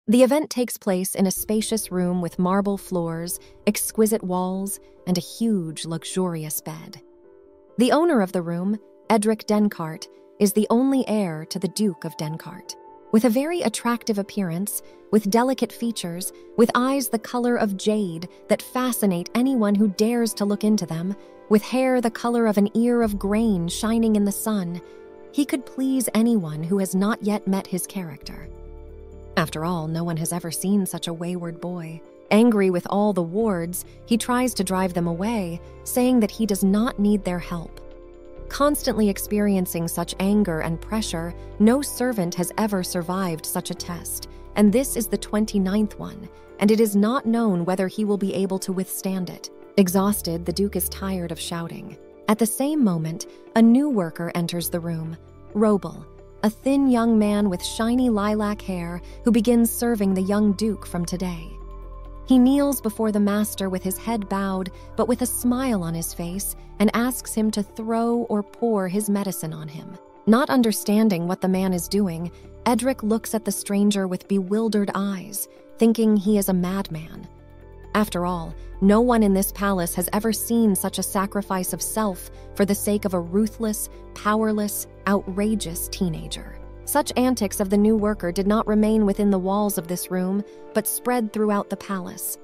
The event takes place in a spacious room with marble floors, exquisite walls, and a huge, luxurious bed. The owner of the room, Edric Denkart, is the only heir to the Duke of Denkart. With a very attractive appearance, with delicate features, with eyes the color of jade that fascinate anyone who dares to look into them, with hair the color of an ear of grain shining in the sun, he could please anyone who has not yet met his character. After all, no one has ever seen such a wayward boy. Angry with all the wards, he tries to drive them away, saying that he does not need their help. Constantly experiencing such anger and pressure, no servant has ever survived such a test, and this is the 29th one, and it is not known whether he will be able to withstand it. Exhausted, the Duke is tired of shouting. At the same moment, a new worker enters the room, Robel, a thin young man with shiny lilac hair who begins serving the young Duke from today. He kneels before the master with his head bowed, but with a smile on his face, and asks him to throw or pour his medicine on him. Not understanding what the man is doing, Edric looks at the stranger with bewildered eyes, thinking he is a madman. After all, no one in this palace has ever seen such a sacrifice of self for the sake of a ruthless, powerless, outrageous teenager. Such antics of the new worker did not remain within the walls of this room, but spread throughout the palace.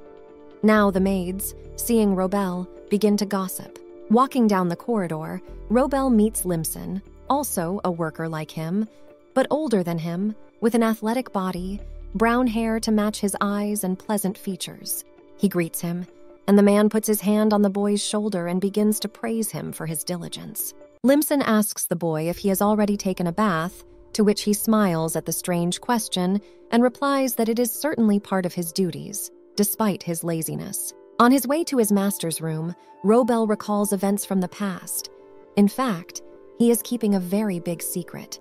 Now the maids, seeing Robel, begin to gossip. Walking down the corridor, Robel meets Limson, also a worker like him, but older than him, with an athletic body, brown hair to match his eyes and pleasant features. He greets him, and the man puts his hand on the boy's shoulder and begins to praise him for his diligence. Limson asks the boy if he has already taken a bath, to which he smiles at the strange question and replies that it is certainly part of his duties, despite his laziness. On his way to his master's room, Robel recalls events from the past. In fact, he is keeping a very big secret.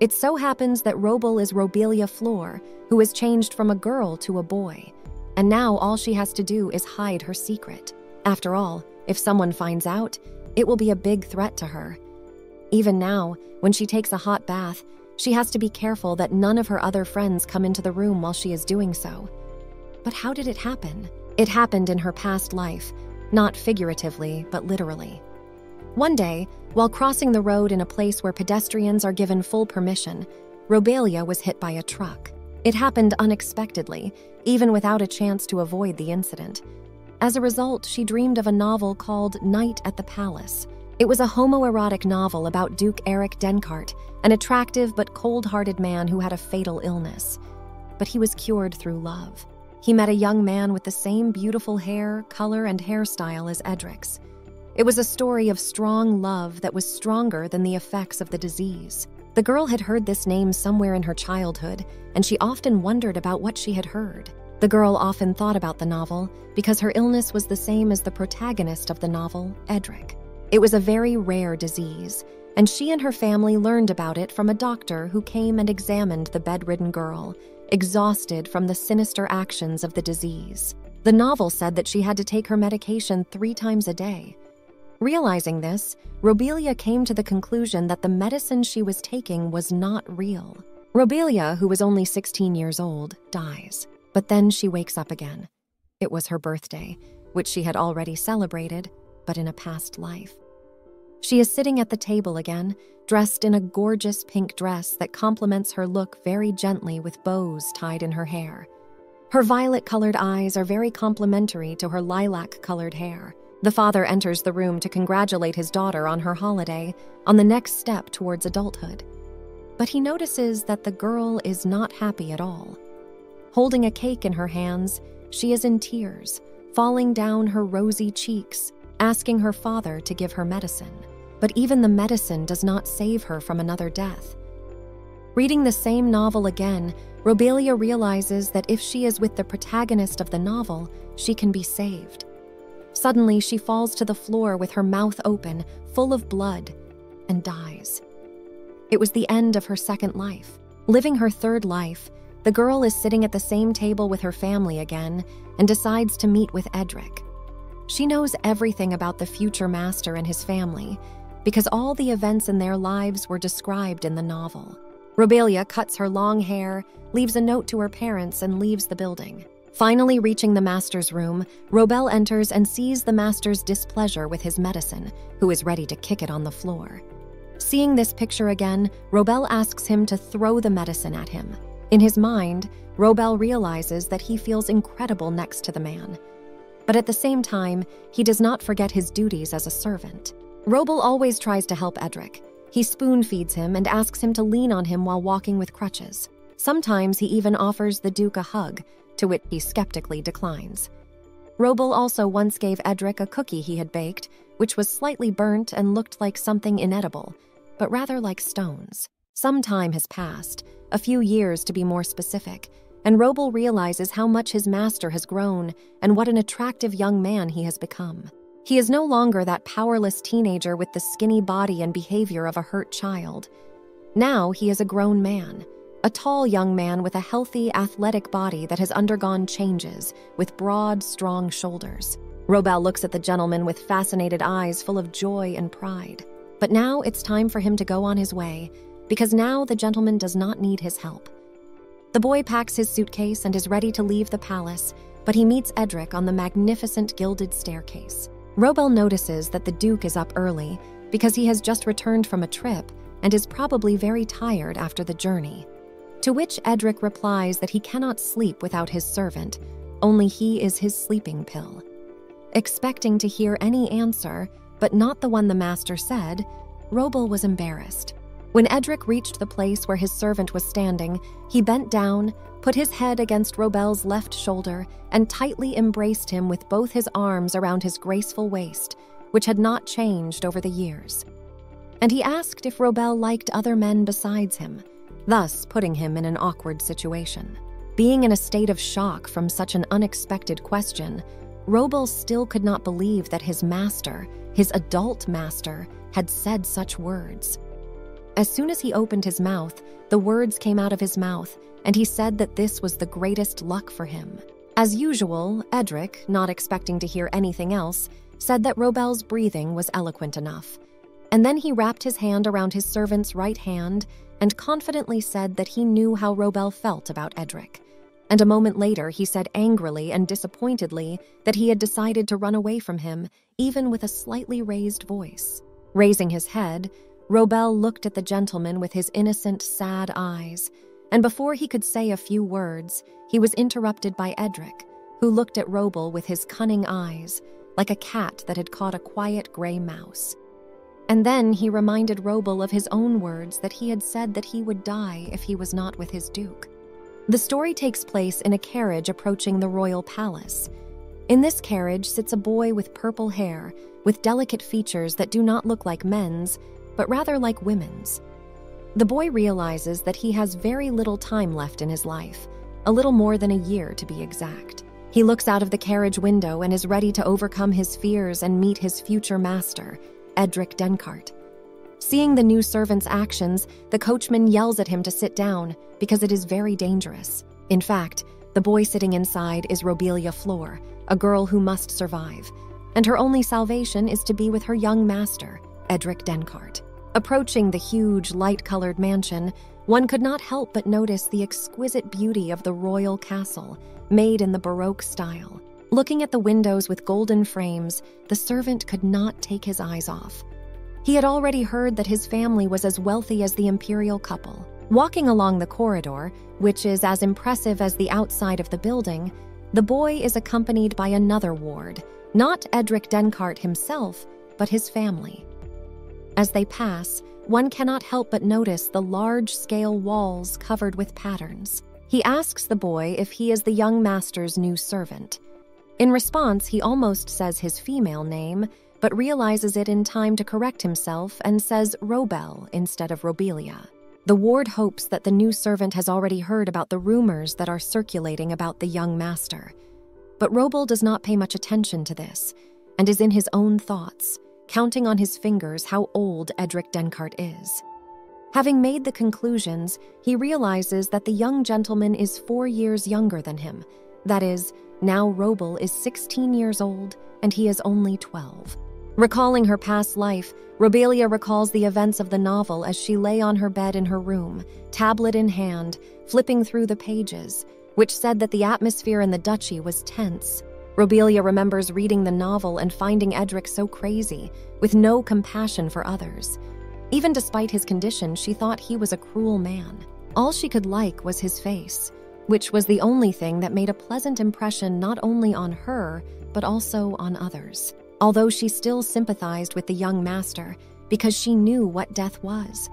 It so happens that Robel is Robelia Flor, who has changed from a girl to a boy, and now all she has to do is hide her secret. After all, if someone finds out, it will be a big threat to her. Even now, when she takes a hot bath, she has to be careful that none of her other friends come into the room while she is doing so. But how did it happen? It happened in her past life, not figuratively, but literally. One day, while crossing the road in a place where pedestrians are given full permission, Robelia was hit by a truck. It happened unexpectedly, even without a chance to avoid the incident. As a result, she dreamed of a novel called Night at the Palace. It was a homoerotic novel about Duke Eric Denkart, an attractive but cold-hearted man who had a fatal illness. But he was cured through love. He met a young man with the same beautiful hair, color, and hairstyle as Edric's. It was a story of strong love that was stronger than the effects of the disease. The girl had heard this name somewhere in her childhood, and she often wondered about what she had heard. The girl often thought about the novel because her illness was the same as the protagonist of the novel, Edric. It was a very rare disease, and she and her family learned about it from a doctor who came and examined the bedridden girl, exhausted from the sinister actions of the disease. The novel said that she had to take her medication 3 times a day. Realizing this, Robelia came to the conclusion that the medicine she was taking was not real. Robelia, who was only 16 years old, dies. But then she wakes up again. It was her birthday, which she had already celebrated, but in a past life. She is sitting at the table again, dressed in a gorgeous pink dress that complements her look very gently with bows tied in her hair. Her violet-colored eyes are very complementary to her lilac-colored hair. The father enters the room to congratulate his daughter on her holiday, on the next step towards adulthood. But he notices that the girl is not happy at all. Holding a cake in her hands, she is in tears, falling down her rosy cheeks, asking her father to give her medicine. But even the medicine does not save her from another death. Reading the same novel again, Robelia realizes that if she is with the protagonist of the novel, she can be saved. Suddenly, she falls to the floor with her mouth open, full of blood, and dies. It was the end of her second life. Living her third life, the girl is sitting at the same table with her family again and decides to meet with Edric. She knows everything about the future master and his family because all the events in their lives were described in the novel. Robelia cuts her long hair, leaves a note to her parents, and leaves the building. Finally reaching the master's room, Robel enters and sees the master's displeasure with his medicine, who is ready to kick it on the floor. Seeing this picture again, Robel asks him to throw the medicine at him. In his mind, Robel realizes that he feels incredible next to the man. But at the same time, he does not forget his duties as a servant. Robel always tries to help Edric. He spoon-feeds him and asks him to lean on him while walking with crutches. Sometimes he even offers the Duke a hug, to which he skeptically declines. Robel also once gave Edric a cookie he had baked, which was slightly burnt and looked like something inedible, but rather like stones. Some time has passed, a few years to be more specific, and Robel realizes how much his master has grown and what an attractive young man he has become. He is no longer that powerless teenager with the skinny body and behavior of a hurt child. Now he is a grown man, a tall young man with a healthy, athletic body that has undergone changes, with broad, strong shoulders. Robel looks at the gentleman with fascinated eyes full of joy and pride. But now it's time for him to go on his way, because now the gentleman does not need his help. The boy packs his suitcase and is ready to leave the palace, but he meets Edric on the magnificent gilded staircase. Robel notices that the Duke is up early because he has just returned from a trip and is probably very tired after the journey. To which Edric replies that he cannot sleep without his servant, only he is his sleeping pill. Expecting to hear any answer, but not the one the master said, Robel was embarrassed. When Edric reached the place where his servant was standing, he bent down, put his head against Robel's left shoulder, and tightly embraced him with both his arms around his graceful waist, which had not changed over the years. And he asked if Robel liked other men besides him, thus putting him in an awkward situation. Being in a state of shock from such an unexpected question, Robel still could not believe that his master, his adult master, had said such words. As soon as he opened his mouth, the words came out of his mouth, and he said that this was the greatest luck for him. As usual, Edric, not expecting to hear anything else, said that Robel's breathing was eloquent enough. And then he wrapped his hand around his servant's right hand and confidently said that he knew how Robel felt about Edric. And a moment later, he said angrily and disappointedly that he had decided to run away from him, even with a slightly raised voice. Raising his head, Robel looked at the gentleman with his innocent, sad eyes, and before he could say a few words, he was interrupted by Edric, who looked at Robel with his cunning eyes, like a cat that had caught a quiet gray mouse. And then he reminded Robel of his own words that he had said that he would die if he was not with his Duke. The story takes place in a carriage approaching the royal palace. In this carriage sits a boy with purple hair, with delicate features that do not look like men's, but rather like women's. The boy realizes that he has very little time left in his life, a little more than a year to be exact. He looks out of the carriage window and is ready to overcome his fears and meet his future master, Edric Denkart. Seeing the new servant's actions, the coachman yells at him to sit down because it is very dangerous. In fact, the boy sitting inside is Robelia Flor, a girl who must survive, and her only salvation is to be with her young master, Edric Denkart. Approaching the huge, light-colored mansion, one could not help but notice the exquisite beauty of the royal castle, made in the Baroque style. Looking at the windows with golden frames, the servant could not take his eyes off. He had already heard that his family was as wealthy as the imperial couple. Walking along the corridor, which is as impressive as the outside of the building, the boy is accompanied by another ward, not Edric Denkart himself, but his family. As they pass, one cannot help but notice the large-scale walls covered with patterns. He asks the boy if he is the young master's new servant. In response, he almost says his female name, but realizes it in time to correct himself and says Robel instead of Robelia. The ward hopes that the new servant has already heard about the rumors that are circulating about the young master. But Robel does not pay much attention to this, and is in his own thoughts, counting on his fingers how old Edric Denkart is. Having made the conclusions, he realizes that the young gentleman is 4 years younger than him. That is, now Robel is 16 years old, and he is only 12. Recalling her past life, Robelia recalls the events of the novel as she lay on her bed in her room, tablet in hand, flipping through the pages, which said that the atmosphere in the duchy was tense. Robelia remembers reading the novel and finding Edric so crazy, with no compassion for others. Even despite his condition, she thought he was a cruel man. All she could like was his face, which was the only thing that made a pleasant impression not only on her, but also on others. Although she still sympathized with the young master because she knew what death was.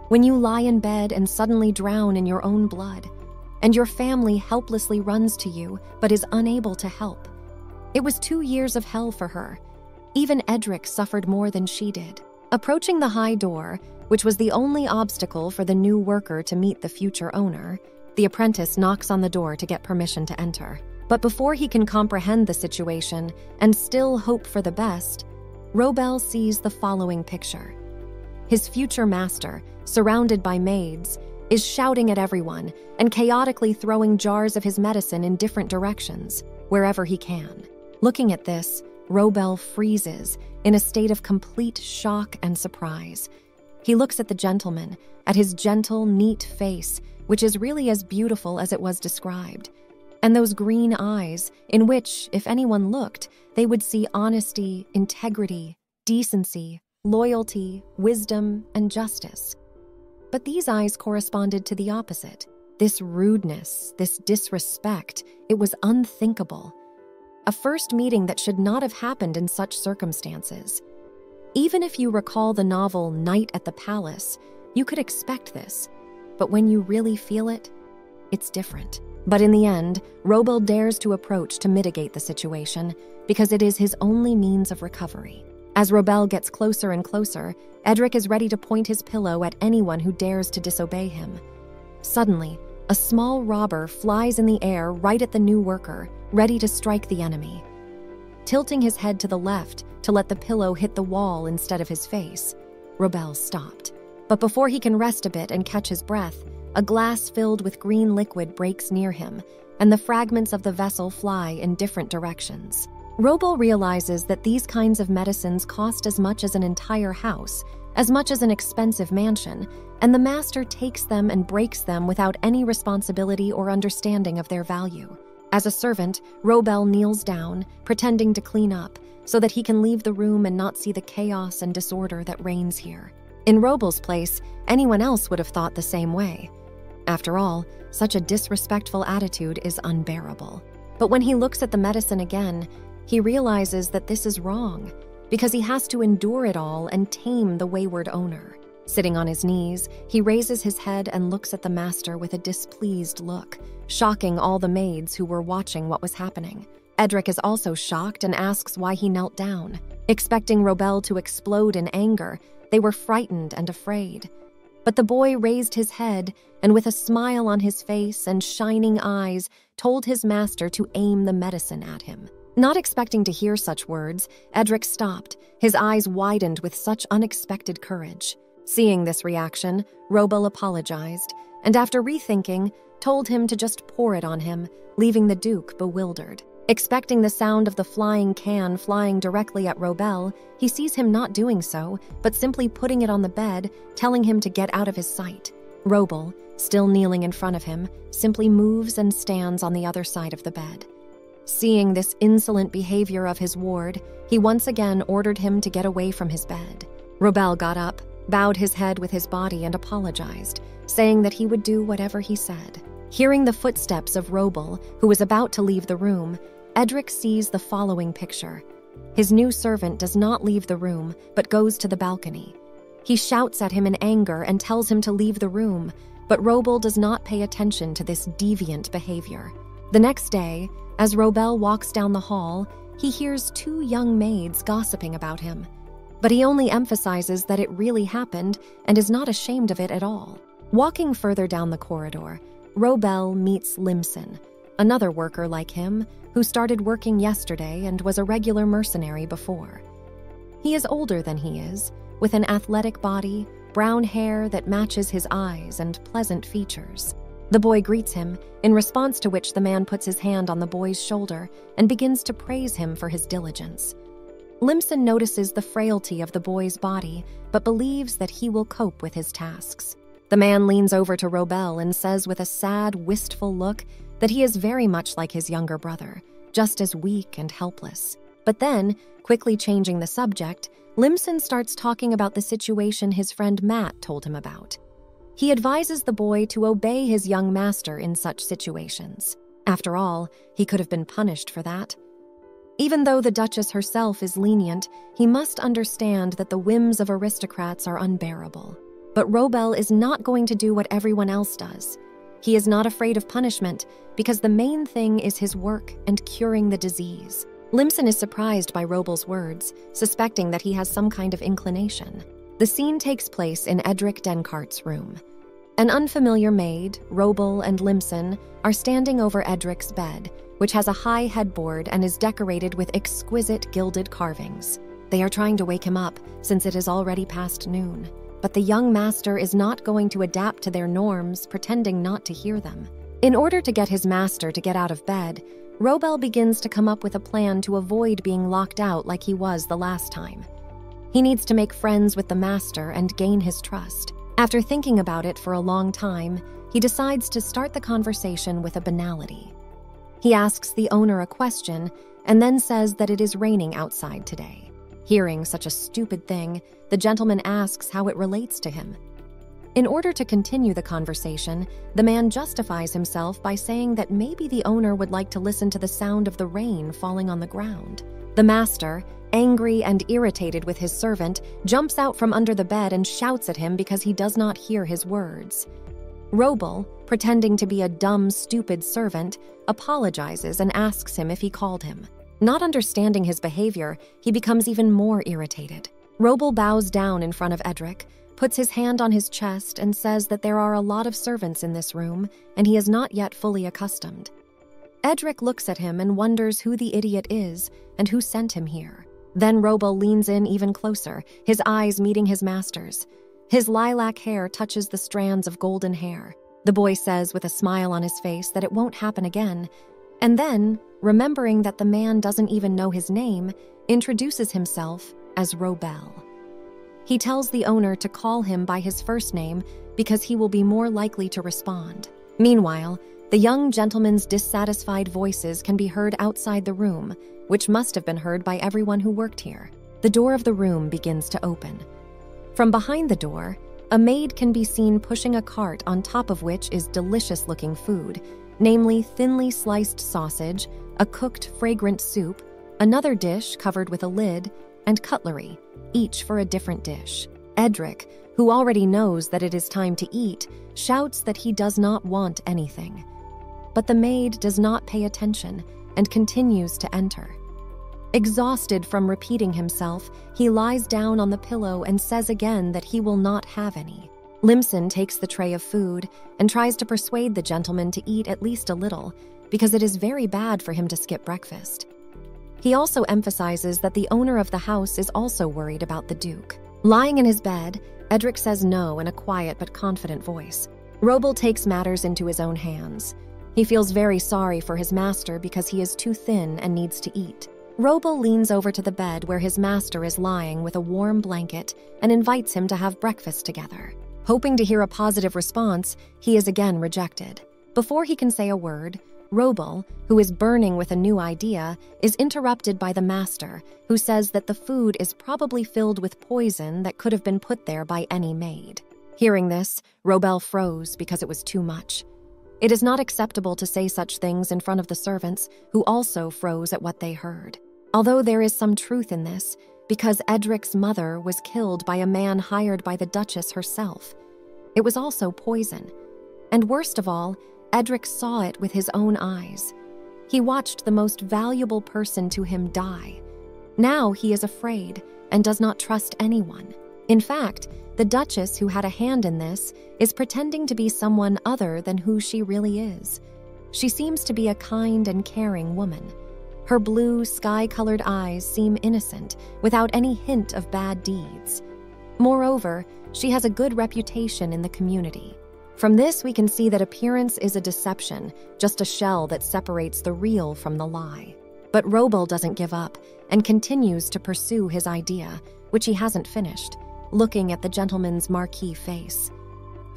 When you lie in bed and suddenly drown in your own blood, and your family helplessly runs to you but is unable to help. It was 2 years of hell for her. Even Edric suffered more than she did. Approaching the high door, which was the only obstacle for the new worker to meet the future owner, the apprentice knocks on the door to get permission to enter. But before he can comprehend the situation and still hope for the best, Robel sees the following picture. His future master, surrounded by maids, is shouting at everyone and chaotically throwing jars of his medicine in different directions, wherever he can. Looking at this, Robel freezes in a state of complete shock and surprise. He looks at the gentleman, at his gentle, neat face, which is really as beautiful as it was described, and those green eyes in which, if anyone looked, they would see honesty, integrity, decency, loyalty, wisdom, and justice. But these eyes corresponded to the opposite. This rudeness, this disrespect, it was unthinkable. A first meeting that should not have happened in such circumstances. Even if you recall the novel Night at the Palace, you could expect this. But when you really feel it, it's different. But in the end, Robel dares to approach to mitigate the situation because it is his only means of recovery. As Robel gets closer and closer, Edric is ready to point his pillow at anyone who dares to disobey him. Suddenly, a small robber flies in the air right at the new worker, ready to strike the enemy. Tilting his head to the left to let the pillow hit the wall instead of his face, Robel stopped. But before he can rest a bit and catch his breath, a glass filled with green liquid breaks near him, and the fragments of the vessel fly in different directions. Robel realizes that these kinds of medicines cost as much as an entire house, as much as an expensive mansion, and the master takes them and breaks them without any responsibility or understanding of their value. As a servant, Robel kneels down, pretending to clean up, so that he can leave the room and not see the chaos and disorder that reigns here. In Robel's place, anyone else would have thought the same way. After all, such a disrespectful attitude is unbearable. But when he looks at the medicine again, he realizes that this is wrong, because he has to endure it all and tame the wayward owner. Sitting on his knees, he raises his head and looks at the master with a displeased look, shocking all the maids who were watching what was happening. Edric is also shocked and asks why he knelt down. Expecting Robel to explode in anger, they were frightened and afraid. But the boy raised his head and with a smile on his face and shining eyes, told his master to aim the medicine at him. Not expecting to hear such words, Edric stopped, his eyes widened with such unexpected courage. Seeing this reaction, Robel apologized, and after rethinking, told him to just pour it on him, leaving the Duke bewildered. Expecting the sound of the flying can flying directly at Robel, he sees him not doing so, but simply putting it on the bed, telling him to get out of his sight. Robel, still kneeling in front of him, simply moves and stands on the other side of the bed. Seeing this insolent behavior of his ward, he once again ordered him to get away from his bed. Robel got up, bowed his head with his body and apologized, saying that he would do whatever he said. Hearing the footsteps of Robel, who was about to leave the room, Edric sees the following picture. His new servant does not leave the room, but goes to the balcony. He shouts at him in anger and tells him to leave the room, but Robel does not pay attention to this deviant behavior. The next day, as Robel walks down the hall, he hears 2 young maids gossiping about him. But he only emphasizes that it really happened and is not ashamed of it at all. Walking further down the corridor, Robel meets Limson, another worker like him, who started working yesterday and was a regular mercenary before. He is older than he is, with an athletic body, brown hair that matches his eyes, and pleasant features. The boy greets him, in response to which the man puts his hand on the boy's shoulder and begins to praise him for his diligence. Limson notices the frailty of the boy's body, but believes that he will cope with his tasks. The man leans over to Robel and says with a sad, wistful look that he is very much like his younger brother, just as weak and helpless. But then, quickly changing the subject, Limson starts talking about the situation his friend Matt told him about. He advises the boy to obey his young master in such situations. After all, he could have been punished for that. Even though the Duchess herself is lenient, he must understand that the whims of aristocrats are unbearable. But Robel is not going to do what everyone else does. He is not afraid of punishment because the main thing is his work and curing the disease. Limson is surprised by Robel's words, suspecting that he has some kind of inclination. The scene takes place in Edric Denkart's room. An unfamiliar maid, Robel, and Limson are standing over Edric's bed, which has a high headboard and is decorated with exquisite gilded carvings. They are trying to wake him up, since it is already past noon. But the young master is not going to adapt to their norms, pretending not to hear them. In order to get his master to get out of bed, Robel begins to come up with a plan to avoid being locked out like he was the last time. He needs to make friends with the master and gain his trust. After thinking about it for a long time, he decides to start the conversation with a banality. He asks the owner a question and then says that it is raining outside today. Hearing such a stupid thing, the gentleman asks how it relates to him. In order to continue the conversation, the man justifies himself by saying that maybe the owner would like to listen to the sound of the rain falling on the ground. The master, angry and irritated with his servant, jumps out from under the bed and shouts at him because he does not hear his words. Robel, pretending to be a dumb, stupid servant, apologizes and asks him if he called him. Not understanding his behavior, he becomes even more irritated. Robel bows down in front of Edric, puts his hand on his chest, and says that there are a lot of servants in this room, and he is not yet fully accustomed. Edric looks at him and wonders who the idiot is and who sent him here. Then Robel leans in even closer, his eyes meeting his master's. His lilac hair touches the strands of golden hair. The boy says with a smile on his face that it won't happen again, and then, remembering that the man doesn't even know his name, introduces himself as Robel. He tells the owner to call him by his first name because he will be more likely to respond. Meanwhile, the young gentleman's dissatisfied voices can be heard outside the room, which must have been heard by everyone who worked here. The door of the room begins to open. From behind the door, a maid can be seen pushing a cart on top of which is delicious-looking food, namely thinly sliced sausage, a cooked fragrant soup, another dish covered with a lid, and cutlery, each for a different dish. Edric, who already knows that it is time to eat, shouts that he does not want anything. But the maid does not pay attention and continues to enter. Exhausted from repeating himself, he lies down on the pillow and says again that he will not have any. Limson takes the tray of food and tries to persuade the gentleman to eat at least a little, because it is very bad for him to skip breakfast. He also emphasizes that the owner of the house is also worried about the Duke. Lying in his bed, Edric says no in a quiet but confident voice. Robel takes matters into his own hands. He feels very sorry for his master because he is too thin and needs to eat. Robel leans over to the bed where his master is lying with a warm blanket and invites him to have breakfast together. Hoping to hear a positive response, he is again rejected. Before he can say a word, Robel, who is burning with a new idea, is interrupted by the master, who says that the food is probably filled with poison that could have been put there by any maid. Hearing this, Robel froze because it was too much. It is not acceptable to say such things in front of the servants, who also froze at what they heard. Although there is some truth in this, because Edric's mother was killed by a man hired by the Duchess herself. It was also poison. And worst of all, Edric saw it with his own eyes. He watched the most valuable person to him die. Now he is afraid and does not trust anyone. In fact, the Duchess, who had a hand in this, is pretending to be someone other than who she really is. She seems to be a kind and caring woman. Her blue, sky-colored eyes seem innocent, without any hint of bad deeds. Moreover, she has a good reputation in the community. From this, we can see that appearance is a deception, just a shell that separates the real from the lie. But Robel doesn't give up and continues to pursue his idea, which he hasn't finished, looking at the gentleman's marquee face.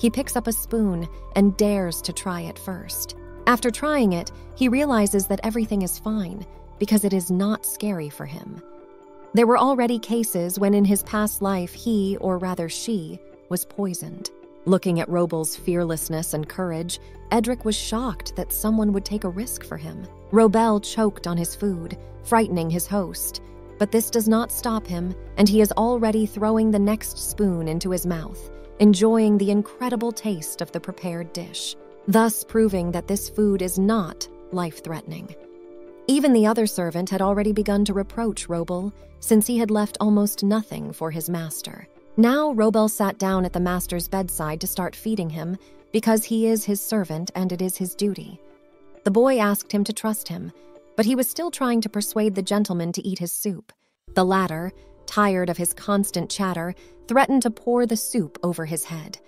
He picks up a spoon and dares to try it first. After trying it, he realizes that everything is fine because it is not scary for him. There were already cases when in his past life he, or rather she, was poisoned. Looking at Robel's fearlessness and courage, Edric was shocked that someone would take a risk for him. Robel choked on his food, frightening his host, but this does not stop him, and he is already throwing the next spoon into his mouth, enjoying the incredible taste of the prepared dish, thus proving that this food is not life-threatening. Even the other servant had already begun to reproach Robel, since he had left almost nothing for his master. Now Robel sat down at the master's bedside to start feeding him, because he is his servant and it is his duty. The boy asked him to trust him, but he was still trying to persuade the gentleman to eat his soup. The latter, tired of his constant chatter, threatened to pour the soup over his head.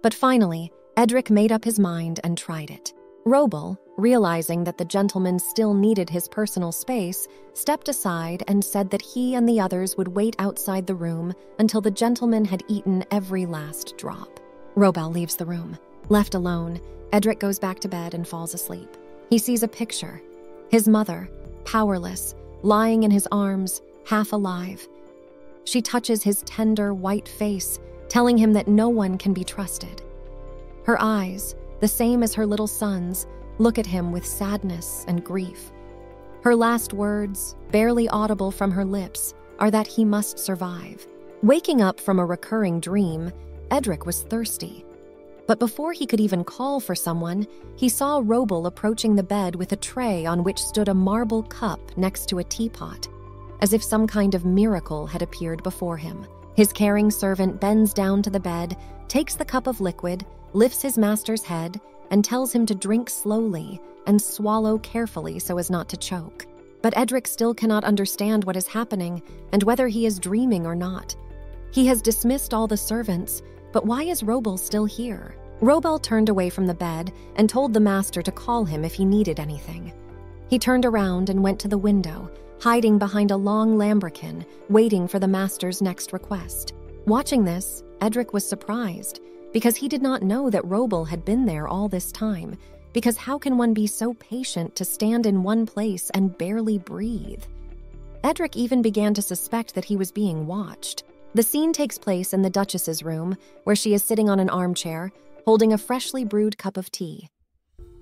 But finally, Edric made up his mind and tried it. Robel, realizing that the gentleman still needed his personal space, stepped aside and said that he and the others would wait outside the room until the gentleman had eaten every last drop. Robel leaves the room. Left alone, Edric goes back to bed and falls asleep. He sees a picture. His mother, powerless, lying in his arms, half alive. She touches his tender, white face, telling him that no one can be trusted. Her eyes, the same as her little son's, look at him with sadness and grief. Her last words, barely audible from her lips, are that he must survive. Waking up from a recurring dream, Edric was thirsty. But before he could even call for someone, he saw Robel approaching the bed with a tray on which stood a marble cup next to a teapot, as if some kind of miracle had appeared before him. His caring servant bends down to the bed, takes the cup of liquid, lifts his master's head, and tells him to drink slowly and swallow carefully so as not to choke. But Edric still cannot understand what is happening and whether he is dreaming or not. He has dismissed all the servants, but why is Robel still here? Robel turned away from the bed and told the master to call him if he needed anything. He turned around and went to the window, hiding behind a long lambrequin, waiting for the master's next request. Watching this, Edric was surprised, because he did not know that Robel had been there all this time, because how can one be so patient to stand in one place and barely breathe? Edric even began to suspect that he was being watched. The scene takes place in the Duchess's room, where she is sitting on an armchair, holding a freshly brewed cup of tea.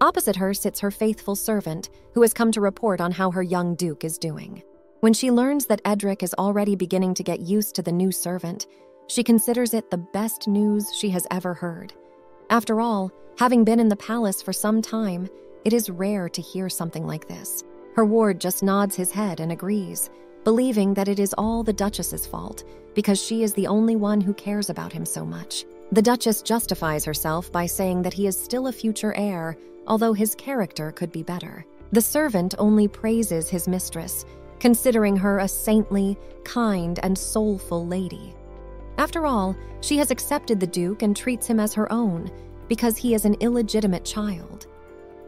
Opposite her sits her faithful servant, who has come to report on how her young duke is doing. When she learns that Edric is already beginning to get used to the new servant, she considers it the best news she has ever heard. After all, having been in the palace for some time, it is rare to hear something like this. Her ward just nods his head and agrees, believing that it is all the Duchess's fault, because she is the only one who cares about him so much. The Duchess justifies herself by saying that he is still a future heir, although his character could be better. The servant only praises his mistress, considering her a saintly, kind, and soulful lady. After all, she has accepted the Duke and treats him as her own, because he is an illegitimate child.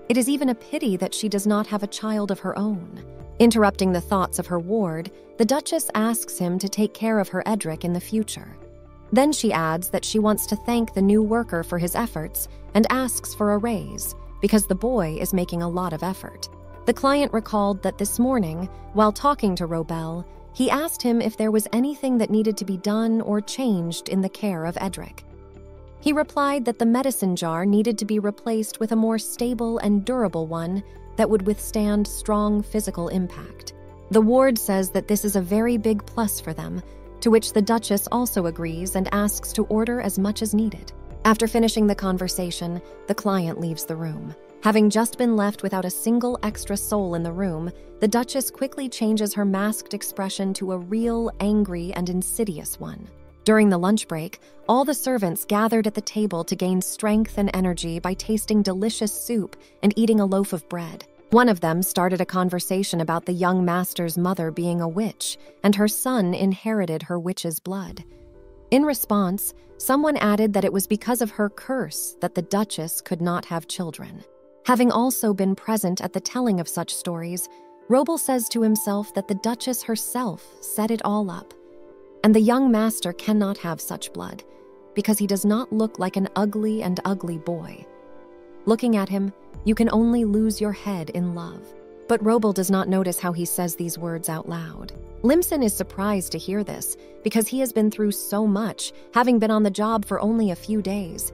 It is even a pity that she does not have a child of her own. Interrupting the thoughts of her ward, the Duchess asks him to take care of her Edric in the future. Then she adds that she wants to thank the new worker for his efforts and asks for a raise, because the boy is making a lot of effort. The client recalled that this morning, while talking to Robel, he asked him if there was anything that needed to be done or changed in the care of Edric. He replied that the medicine jar needed to be replaced with a more stable and durable one that would withstand strong physical impact. The ward says that this is a very big plus for them, to which the Duchess also agrees and asks to order as much as needed. After finishing the conversation, the client leaves the room. Having just been left without a single extra soul in the room, the Duchess quickly changes her masked expression to a real, angry, and insidious one. During the lunch break, all the servants gathered at the table to gain strength and energy by tasting delicious soup and eating a loaf of bread. One of them started a conversation about the young master's mother being a witch, and her son inherited her witch's blood. In response, someone added that it was because of her curse that the Duchess could not have children. Having also been present at the telling of such stories, Robel says to himself that the Duchess herself set it all up, and the young master cannot have such blood, because he does not look like an ugly and ugly boy. Looking at him, you can only lose your head in love. But Robel does not notice how he says these words out loud. Limson is surprised to hear this, because he has been through so much, having been on the job for only a few days.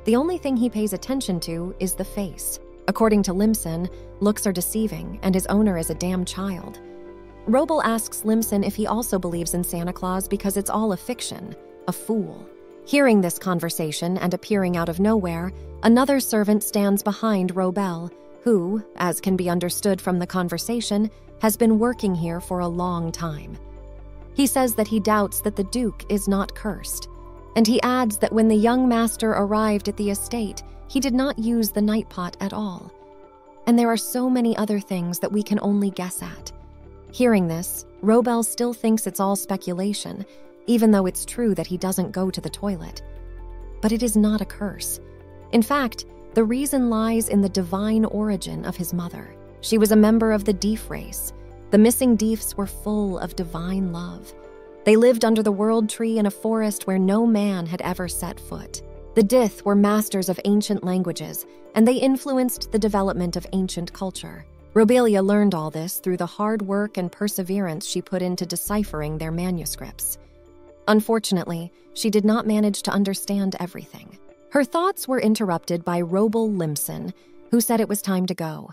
The only thing he pays attention to is the face. According to Limson, looks are deceiving, and his owner is a damn child. Robel asks Limson if he also believes in Santa Claus because it's all a fiction, a fool. Hearing this conversation and appearing out of nowhere, another servant stands behind Robel, who, as can be understood from the conversation, has been working here for a long time. He says that he doubts that the Duke is not cursed, and he adds that when the young master arrived at the estate, he did not use the night pot at all. And there are so many other things that we can only guess at. Hearing this, Robel still thinks it's all speculation, even though it's true that he doesn't go to the toilet. But it is not a curse. In fact, the reason lies in the divine origin of his mother. She was a member of the Deef race. The missing Deefs were full of divine love. They lived under the world tree in a forest where no man had ever set foot. The Dith were masters of ancient languages, and they influenced the development of ancient culture. Robelia learned all this through the hard work and perseverance she put into deciphering their manuscripts. Unfortunately, she did not manage to understand everything. Her thoughts were interrupted by Robel Limson, who said it was time to go.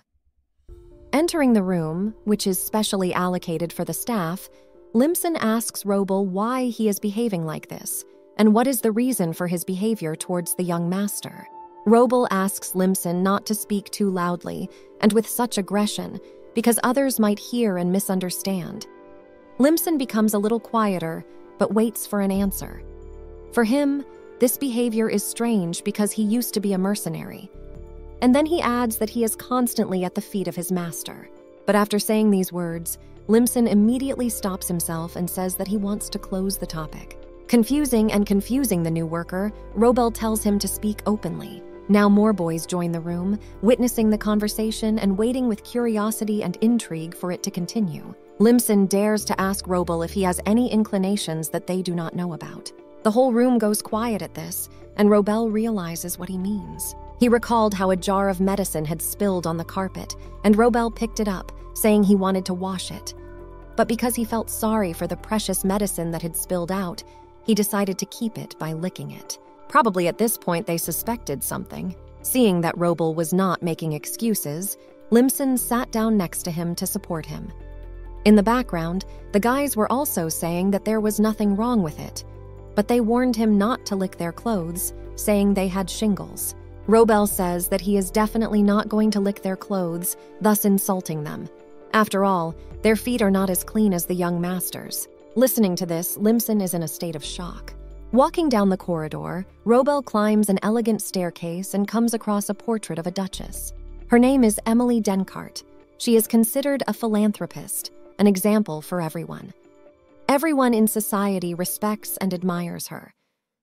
Entering the room, which is specially allocated for the staff, Limson asks Robel why he is behaving like this, and what is the reason for his behavior towards the young master. Robel asks Limson not to speak too loudly and with such aggression, because others might hear and misunderstand. Limson becomes a little quieter, but waits for an answer. For him, this behavior is strange because he used to be a mercenary. And then he adds that he is constantly at the feet of his master. But after saying these words, Limson immediately stops himself and says that he wants to close the topic. Confusing the new worker, Robel tells him to speak openly. Now more boys join the room, witnessing the conversation and waiting with curiosity and intrigue for it to continue. Limson dares to ask Robel if he has any inclinations that they do not know about. The whole room goes quiet at this, and Robel realizes what he means. He recalled how a jar of medicine had spilled on the carpet, and Robel picked it up, saying he wanted to wash it. But because he felt sorry for the precious medicine that had spilled out, he decided to keep it by licking it. Probably at this point they suspected something. Seeing that Robel was not making excuses, Limson sat down next to him to support him. In the background, the guys were also saying that there was nothing wrong with it, but they warned him not to lick their clothes, saying they had shingles. Robel says that he is definitely not going to lick their clothes, thus insulting them. After all, their feet are not as clean as the young master's. Listening to this, Limson is in a state of shock. Walking down the corridor, Robel climbs an elegant staircase and comes across a portrait of a duchess. Her name is Emily Denkart. She is considered a philanthropist, an example for everyone. Everyone in society respects and admires her.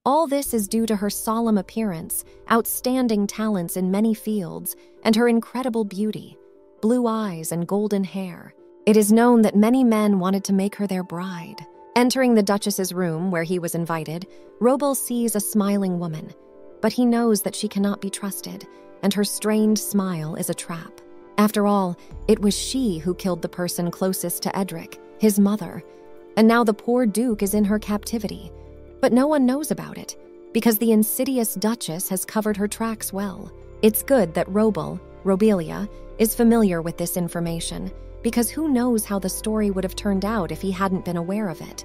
All this is due to her solemn appearance, outstanding talents in many fields, and her incredible beauty, blue eyes and golden hair. It is known that many men wanted to make her their bride. Entering the Duchess's room where he was invited, Robel sees a smiling woman, but he knows that she cannot be trusted, and her strained smile is a trap. After all, it was she who killed the person closest to Edric, his mother, and now the poor Duke is in her captivity. But no one knows about it, because the insidious Duchess has covered her tracks well. It's good that Robelia, is familiar with this information, because who knows how the story would have turned out if he hadn't been aware of it.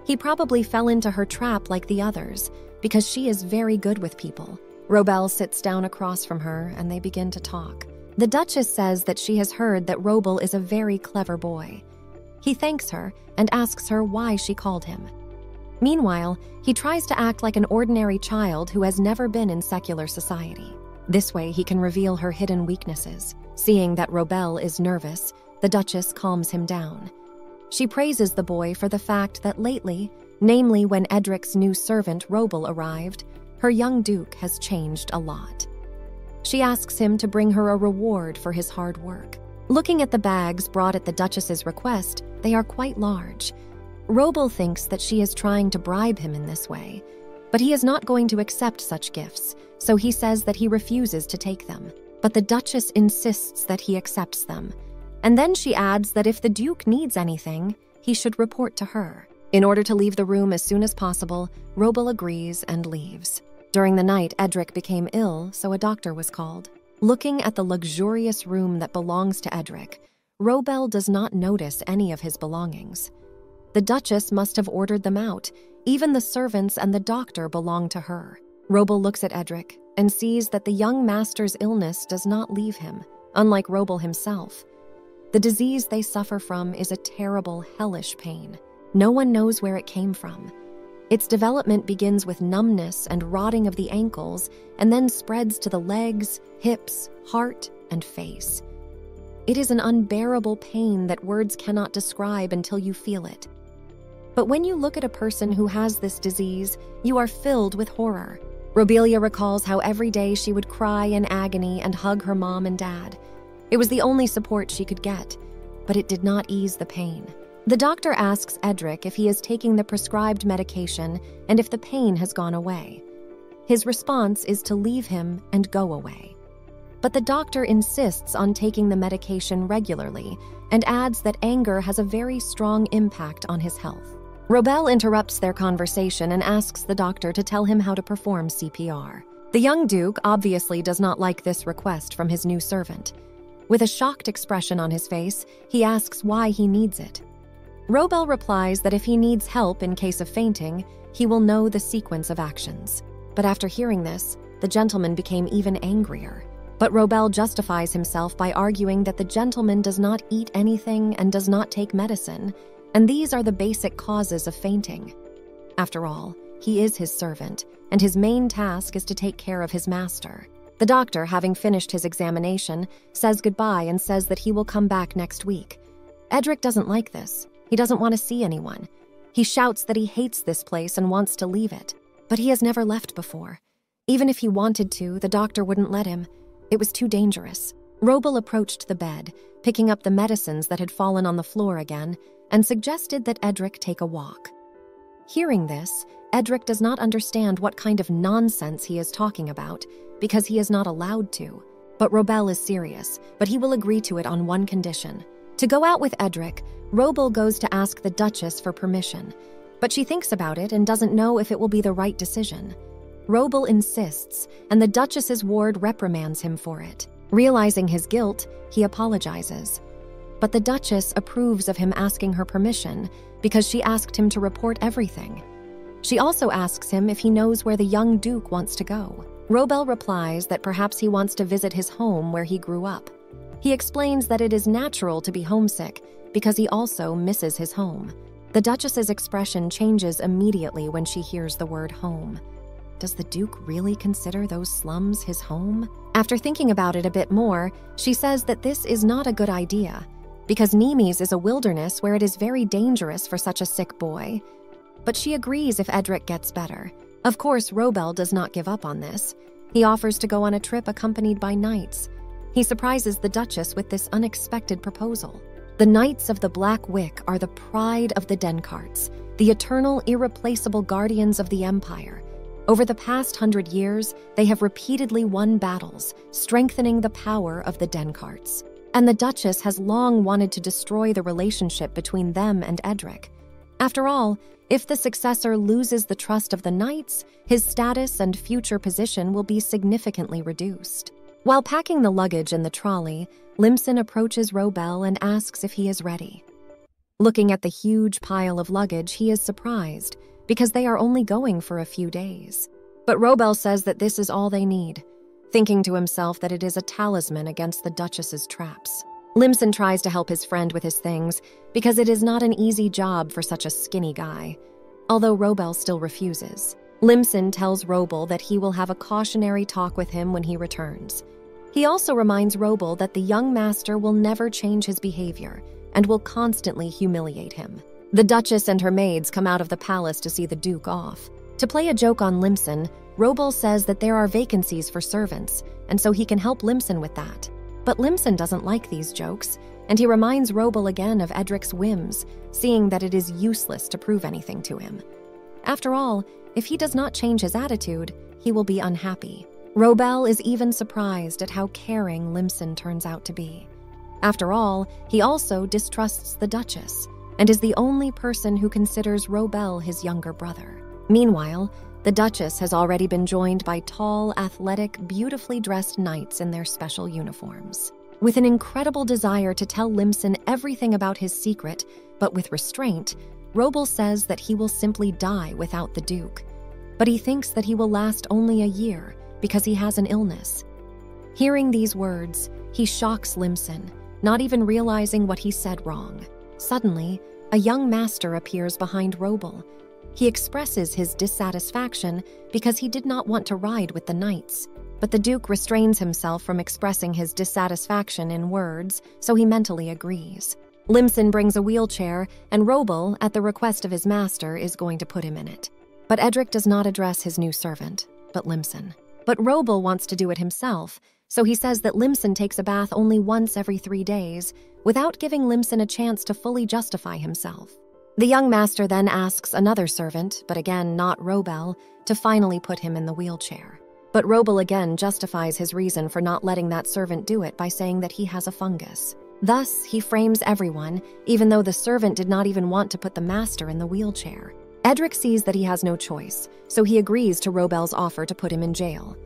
He probably fell into her trap like the others, because she is very good with people. Robel sits down across from her, and they begin to talk. The Duchess says that she has heard that Robel is a very clever boy. He thanks her and asks her why she called him. Meanwhile, he tries to act like an ordinary child who has never been in secular society. This way, he can reveal her hidden weaknesses. Seeing that Robel is nervous, the Duchess calms him down. She praises the boy for the fact that lately, namely when Edric's new servant Robel arrived, her young Duke has changed a lot. She asks him to bring her a reward for his hard work. Looking at the bags brought at the Duchess's request, they are quite large. Robel thinks that she is trying to bribe him in this way, but he is not going to accept such gifts, so he says that he refuses to take them. But the Duchess insists that he accepts them, and then she adds that if the Duke needs anything, he should report to her. In order to leave the room as soon as possible, Robel agrees and leaves. During the night, Edric became ill, so a doctor was called. Looking at the luxurious room that belongs to Edric, Robel does not notice any of his belongings. The Duchess must have ordered them out. Even the servants and the doctor belong to her. Robel looks at Edric and sees that the young master's illness does not leave him, unlike Robel himself. The disease they suffer from is a terrible, hellish pain. No one knows where it came from. Its development begins with numbness and rotting of the ankles and then spreads to the legs, hips, heart, and face. It is an unbearable pain that words cannot describe until you feel it. But when you look at a person who has this disease, you are filled with horror. Robelia recalls how every day she would cry in agony and hug her mom and dad. It was the only support she could get, but it did not ease the pain. The doctor asks Edric if he is taking the prescribed medication and if the pain has gone away. His response is to leave him and go away. But the doctor insists on taking the medication regularly and adds that anger has a very strong impact on his health. Robel interrupts their conversation and asks the doctor to tell him how to perform CPR. The young Duke obviously does not like this request from his new servant. With a shocked expression on his face, he asks why he needs it. Robel replies that if he needs help in case of fainting, he will know the sequence of actions. But after hearing this, the gentleman became even angrier. But Robel justifies himself by arguing that the gentleman does not eat anything and does not take medicine, and these are the basic causes of fainting. After all, he is his servant, and his main task is to take care of his master. The doctor, having finished his examination, says goodbye and says that he will come back next week. Edric doesn't like this. He doesn't want to see anyone. He shouts that he hates this place and wants to leave it. But he has never left before. Even if he wanted to, the doctor wouldn't let him. It was too dangerous. Robel approached the bed, picking up the medicines that had fallen on the floor again, and suggested that Edric take a walk. Hearing this, Edric does not understand what kind of nonsense he is talking about, because he is not allowed to. But Robel is serious, but he will agree to it on one condition. To go out with Edric, Robel goes to ask the Duchess for permission, but she thinks about it and doesn't know if it will be the right decision. Robel insists, and the Duchess's ward reprimands him for it. Realizing his guilt, he apologizes. But the Duchess approves of him asking her permission because she asked him to report everything. She also asks him if he knows where the young Duke wants to go. Robel replies that perhaps he wants to visit his home where he grew up. He explains that it is natural to be homesick because he also misses his home. The Duchess's expression changes immediately when she hears the word home. Does the Duke really consider those slums his home? After thinking about it a bit more, she says that this is not a good idea, because Nimes is a wilderness where it is very dangerous for such a sick boy. But she agrees if Edric gets better. Of course, Robel does not give up on this. He offers to go on a trip accompanied by knights. He surprises the Duchess with this unexpected proposal. The Knights of the Black Wick are the pride of the Denkarts, the eternal, irreplaceable guardians of the Empire. Over the past 100 years, they have repeatedly won battles, strengthening the power of the Denkarts. And the Duchess has long wanted to destroy the relationship between them and Edric. After all, if the successor loses the trust of the knights, his status and future position will be significantly reduced. While packing the luggage in the trolley, Limson approaches Robel and asks if he is ready. Looking at the huge pile of luggage, he is surprised, because they are only going for a few days. But Robel says that this is all they need, thinking to himself that it is a talisman against the Duchess's traps. Limson tries to help his friend with his things, because it is not an easy job for such a skinny guy, although Robel still refuses. Limson tells Robel that he will have a cautionary talk with him when he returns. He also reminds Robel that the young master will never change his behavior and will constantly humiliate him. The Duchess and her maids come out of the palace to see the Duke off. To play a joke on Limson, Robel says that there are vacancies for servants, and so he can help Limson with that. But Limson doesn't like these jokes, and he reminds Robel again of Edric's whims, seeing that it is useless to prove anything to him. After all, if he does not change his attitude, he will be unhappy. Robel is even surprised at how caring Limson turns out to be. After all, he also distrusts the Duchess, and is the only person who considers Robel his younger brother. Meanwhile, the Duchess has already been joined by tall, athletic, beautifully dressed knights in their special uniforms. With an incredible desire to tell Limson everything about his secret, but with restraint, Robel says that he will simply die without the Duke. But he thinks that he will last only a year because he has an illness. Hearing these words, he shocks Limson, not even realizing what he said wrong. Suddenly, a young master appears behind Robel. He expresses his dissatisfaction because he did not want to ride with the knights, but the Duke restrains himself from expressing his dissatisfaction in words, so he mentally agrees. Limson brings a wheelchair, and Robel, at the request of his master, is going to put him in it. But Edric does not address his new servant, but Limson. But Robel wants to do it himself, so he says that Limson takes a bath only once every 3 days, without giving Limson a chance to fully justify himself. The young master then asks another servant, but again not Robel, to finally put him in the wheelchair. But Robel again justifies his reason for not letting that servant do it by saying that he has a fungus. Thus, he frames everyone, even though the servant did not even want to put the master in the wheelchair. Edric sees that he has no choice, so he agrees to Robel's offer to put him in jail.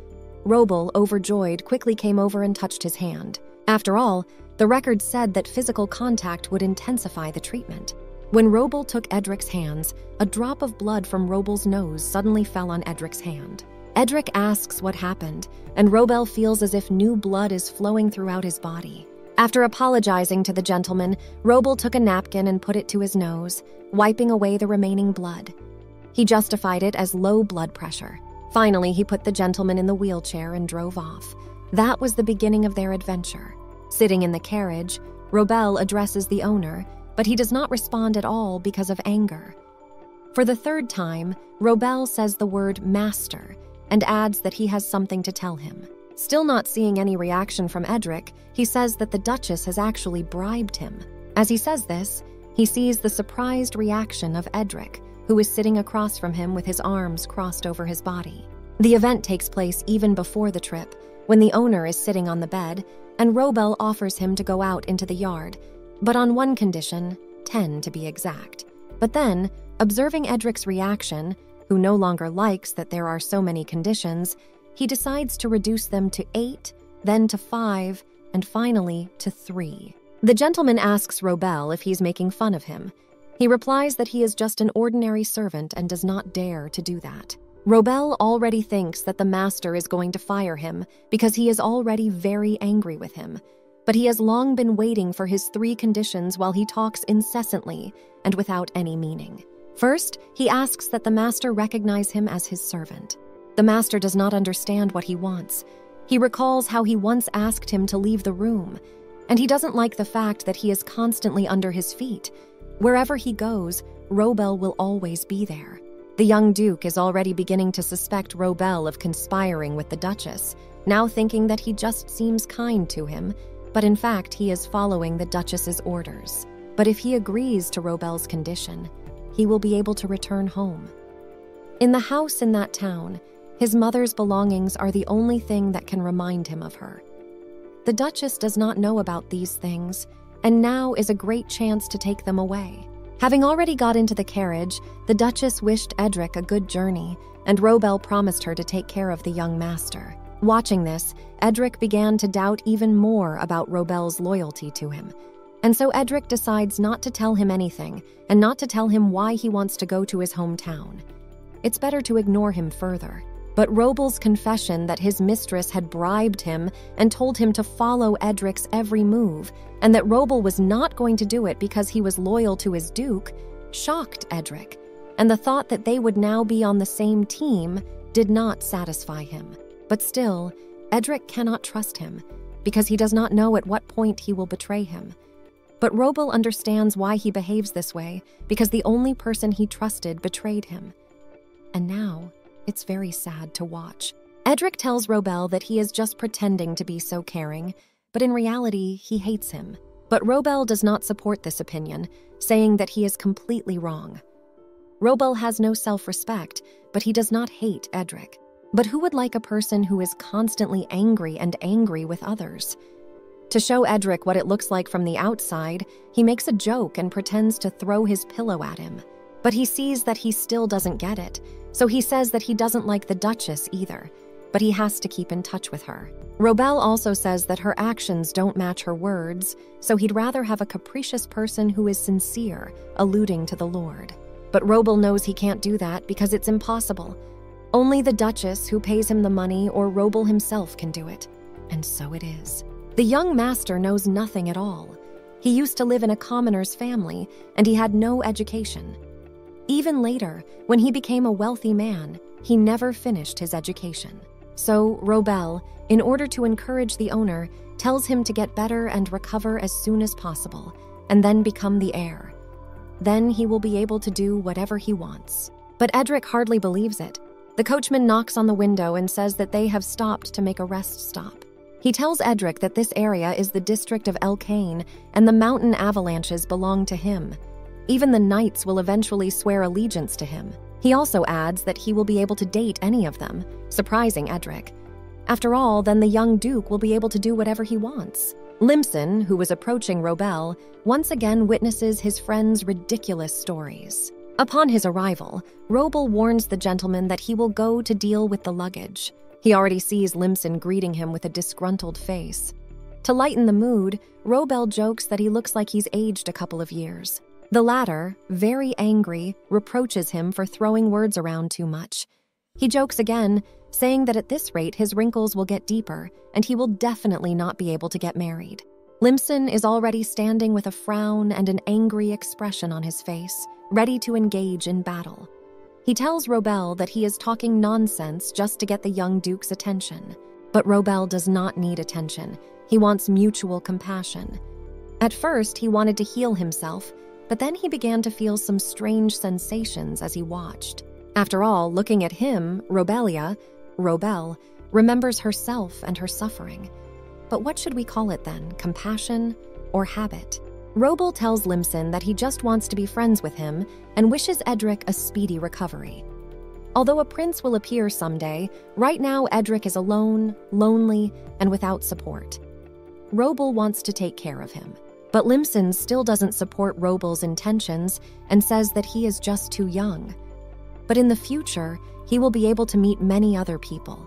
Robel, overjoyed, quickly came over and touched his hand. After all, the record said that physical contact would intensify the treatment. When Robel took Edric's hands, a drop of blood from Robel's nose suddenly fell on Edric's hand. Edric asks what happened, and Robel feels as if new blood is flowing throughout his body. After apologizing to the gentleman, Robel took a napkin and put it to his nose, wiping away the remaining blood. He justified it as low blood pressure. Finally, he put the gentleman in the wheelchair and drove off. That was the beginning of their adventure. Sitting in the carriage, Robel addresses the owner, but he does not respond at all because of anger. For the 3rd time, Robel says the word master and adds that he has something to tell him. Still not seeing any reaction from Edric, he says that the Duchess has actually bribed him. As he says this, he sees the surprised reaction of Edric, who is sitting across from him with his arms crossed over his body. The event takes place even before the trip, when the owner is sitting on the bed, and Robel offers him to go out into the yard, but on one condition, 10 to be exact. But then, observing Edric's reaction, who no longer likes that there are so many conditions, he decides to reduce them to 8, then to 5, and finally to 3. The gentleman asks Robel if he's making fun of him. He replies that he is just an ordinary servant and does not dare to do that. Robel already thinks that the master is going to fire him because he is already very angry with him. But he has long been waiting for his 3 conditions while he talks incessantly and without any meaning. First, he asks that the master recognize him as his servant. The master does not understand what he wants. He recalls how he once asked him to leave the room, and he doesn't like the fact that he is constantly under his feet. Wherever he goes, Robel will always be there. The young Duke is already beginning to suspect Robel of conspiring with the Duchess, now thinking that he just seems kind to him, but in fact he is following the Duchess's orders. But if he agrees to Robel's condition, he will be able to return home. In the house in that town, his mother's belongings are the only thing that can remind him of her. The Duchess does not know about these things, and now is a great chance to take them away. Having already got into the carriage, the Duchess wished Edric a good journey, and Robel promised her to take care of the young master. Watching this, Edric began to doubt even more about Robel's loyalty to him. And so Edric decides not to tell him anything, and not to tell him why he wants to go to his hometown. It's better to ignore him further. But Robel's confession that his mistress had bribed him and told him to follow Edric's every move, and that Robel was not going to do it because he was loyal to his duke, shocked Edric, and the thought that they would now be on the same team did not satisfy him. But still, Edric cannot trust him, because he does not know at what point he will betray him. But Robel understands why he behaves this way, because the only person he trusted betrayed him. And now, it's very sad to watch. Edric tells Robel that he is just pretending to be so caring, but in reality, he hates him. But Robel does not support this opinion, saying that he is completely wrong. Robel has no self-respect, but he does not hate Edric. But who would like a person who is constantly angry with others? To show Edric what it looks like from the outside, he makes a joke and pretends to throw his pillow at him. But he sees that he still doesn't get it, so he says that he doesn't like the Duchess either, but he has to keep in touch with her. Robel also says that her actions don't match her words, so he'd rather have a capricious person who is sincere, alluding to the Lord. But Robel knows he can't do that because it's impossible. Only the Duchess, who pays him the money, or Robel himself can do it. And so it is. The young master knows nothing at all. He used to live in a commoner's family, and he had no education. Even later, when he became a wealthy man, he never finished his education. So Robel, in order to encourage the owner, tells him to get better and recover as soon as possible, and then become the heir. Then he will be able to do whatever he wants. But Edric hardly believes it. The coachman knocks on the window and says that they have stopped to make a rest stop. He tells Edric that this area is the district of El Cain, and the mountain avalanches belong to him. Even the knights will eventually swear allegiance to him. He also adds that he will be able to date any of them, surprising Edric. After all, then the young duke will be able to do whatever he wants. Limson, who was approaching Robel, once again witnesses his friend's ridiculous stories. Upon his arrival, Robel warns the gentleman that he will go to deal with the luggage. He already sees Limson greeting him with a disgruntled face. To lighten the mood, Robel jokes that he looks like he's aged a couple of years. The latter, very angry, reproaches him for throwing words around too much. He jokes again, saying that at this rate his wrinkles will get deeper and he will definitely not be able to get married. Limson is already standing with a frown and an angry expression on his face, ready to engage in battle. He tells Robel that he is talking nonsense just to get the young duke's attention. But Robel does not need attention. He wants mutual compassion. At first, he wanted to heal himself, but then he began to feel some strange sensations as he watched. After all, looking at him, Robel, remembers herself and her suffering. But what should we call it then, compassion or habit? Robel tells Limson that he just wants to be friends with him and wishes Edric a speedy recovery. Although a prince will appear someday, right now Edric is alone, lonely, and without support. Robel wants to take care of him. But Limson still doesn't support Robel's intentions and says that he is just too young. But in the future, he will be able to meet many other people.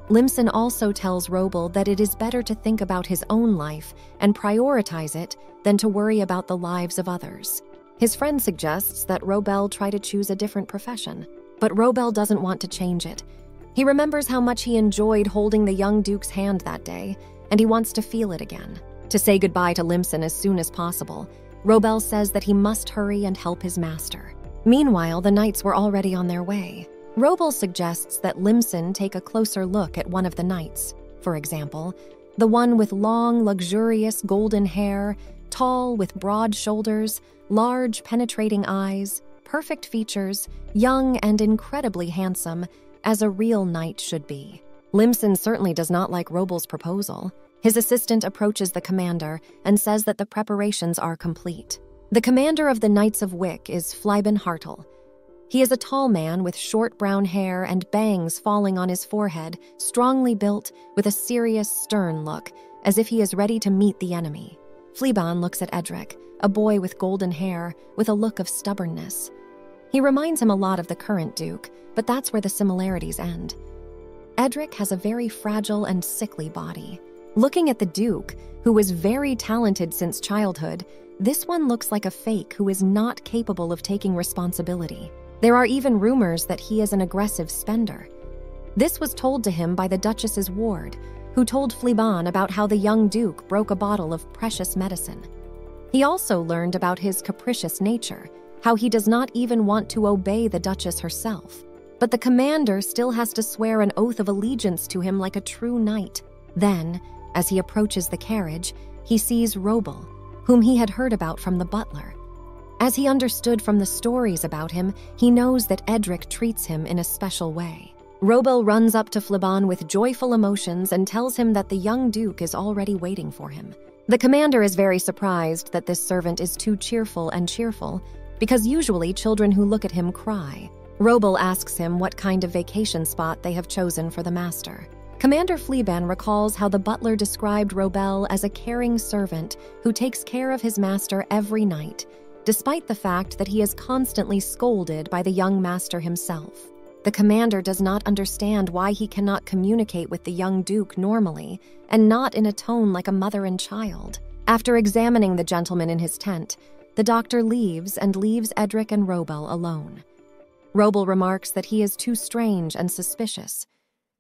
Limson also tells Robel that it is better to think about his own life and prioritize it than to worry about the lives of others. His friend suggests that Robel try to choose a different profession, but Robel doesn't want to change it. He remembers how much he enjoyed holding the young duke's hand that day, and he wants to feel it again. To say goodbye to Limson as soon as possible, Robel says that he must hurry and help his master. Meanwhile, the knights were already on their way. Robel suggests that Limson take a closer look at one of the knights. For example, the one with long, luxurious golden hair, tall with broad shoulders, large, penetrating eyes, perfect features, young and incredibly handsome, as a real knight should be. Limson certainly does not like Robel's proposal. His assistant approaches the commander and says that the preparations are complete. The commander of the Knights of Wick is Fleiben Hartel. He is a tall man with short brown hair and bangs falling on his forehead, strongly built, with a serious, stern look, as if he is ready to meet the enemy. Fleiben looks at Edric, a boy with golden hair, with a look of stubbornness. He reminds him a lot of the current duke, but that's where the similarities end. Edric has a very fragile and sickly body. Looking at the duke, who was very talented since childhood, this one looks like a fake who is not capable of taking responsibility. There are even rumors that he is an aggressive spender. This was told to him by the Duchess's ward, who told Fleiben about how the young duke broke a bottle of precious medicine. He also learned about his capricious nature, how he does not even want to obey the Duchess herself. But the commander still has to swear an oath of allegiance to him like a true knight. Then, as he approaches the carriage, he sees Robel, whom he had heard about from the butler. As he understood from the stories about him, he knows that Edric treats him in a special way. Robel runs up to Flaban with joyful emotions and tells him that the young Duke is already waiting for him. The commander is very surprised that this servant is too cheerful, because usually children who look at him cry. Robel asks him what kind of vacation spot they have chosen for the master. Commander Fleban recalls how the butler described Robel as a caring servant who takes care of his master every night, despite the fact that he is constantly scolded by the young master himself. The commander does not understand why he cannot communicate with the young Duke normally and not in a tone like a mother and child. After examining the gentleman in his tent, the doctor leaves Edric and Robel alone. Robel remarks that he is too strange and suspicious,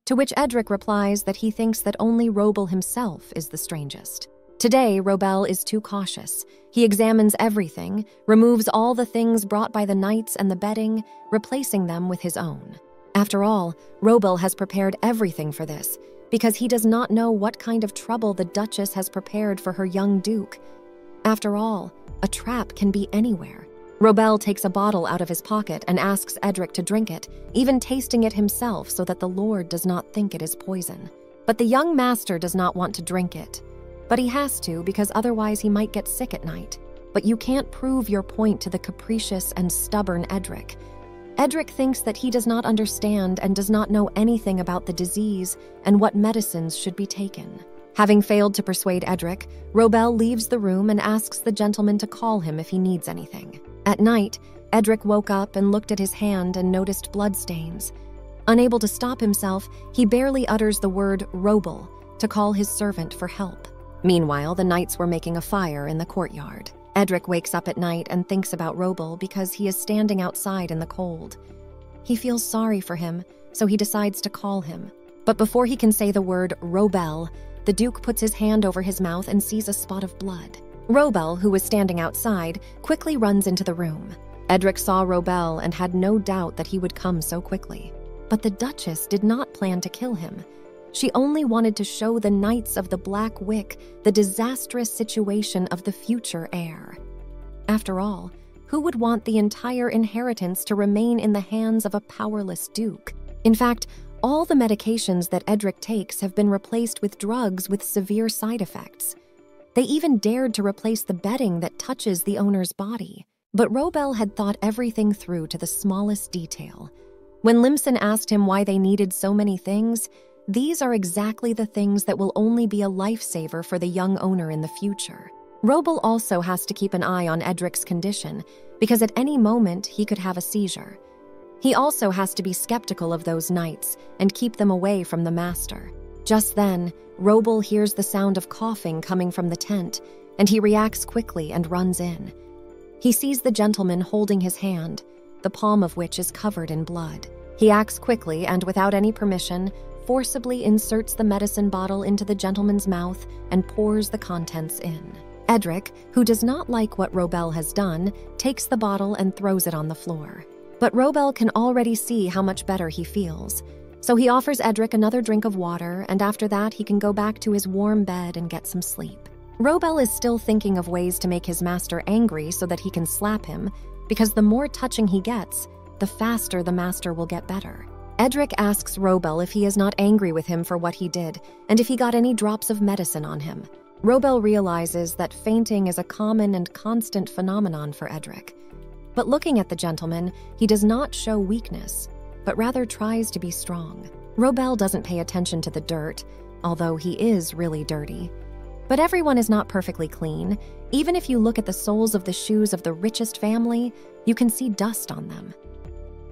to which Edric replies that he thinks that only Robel himself is the strangest. Today, Robel is too cautious. He examines everything, removes all the things brought by the knights and the bedding, replacing them with his own. After all, Robel has prepared everything for this, because he does not know what kind of trouble the Duchess has prepared for her young Duke. After all, a trap can be anywhere. Robel takes a bottle out of his pocket and asks Edric to drink it, even tasting it himself so that the Lord does not think it is poison. But the young master does not want to drink it. But he has to, because otherwise he might get sick at night. But you can't prove your point to the capricious and stubborn Edric. Edric thinks that he does not understand and does not know anything about the disease and what medicines should be taken. Having failed to persuade Edric, Robel leaves the room and asks the gentleman to call him if he needs anything. At night, Edric woke up and looked at his hand and noticed bloodstains. Unable to stop himself, he barely utters the word Robel to call his servant for help. Meanwhile, the knights were making a fire in the courtyard. Edric wakes up at night and thinks about Robel because he is standing outside in the cold. He feels sorry for him, so he decides to call him. But before he can say the word Robel, the Duke puts his hand over his mouth and sees a spot of blood. Robel, who was standing outside, quickly runs into the room. Edric saw Robel and had no doubt that he would come so quickly. But the Duchess did not plan to kill him. She only wanted to show the Knights of the Black Wick the disastrous situation of the future heir. After all, who would want the entire inheritance to remain in the hands of a powerless duke? In fact, all the medications that Edric takes have been replaced with drugs with severe side effects. They even dared to replace the bedding that touches the owner's body. But Robel had thought everything through to the smallest detail. When Limson asked him why they needed so many things, these are exactly the things that will only be a lifesaver for the young owner in the future. Robel also has to keep an eye on Edric's condition, because at any moment he could have a seizure. He also has to be skeptical of those knights and keep them away from the master. Just then, Robel hears the sound of coughing coming from the tent, and he reacts quickly and runs in. He sees the gentleman holding his hand, the palm of which is covered in blood. He acts quickly and, without any permission, forcibly inserts the medicine bottle into the gentleman's mouth and pours the contents in. Edric, who does not like what Robel has done, takes the bottle and throws it on the floor. But Robel can already see how much better he feels, so he offers Edric another drink of water, and after that he can go back to his warm bed and get some sleep. Robel is still thinking of ways to make his master angry so that he can slap him, because the more touching he gets, the faster the master will get better. Edric asks Robel if he is not angry with him for what he did, and if he got any drops of medicine on him. Robel realizes that fainting is a common and constant phenomenon for Edric. But looking at the gentleman, he does not show weakness, but rather tries to be strong. Robel doesn't pay attention to the dirt, although he is really dirty. But everyone is not perfectly clean. Even if you look at the soles of the shoes of the richest family, you can see dust on them.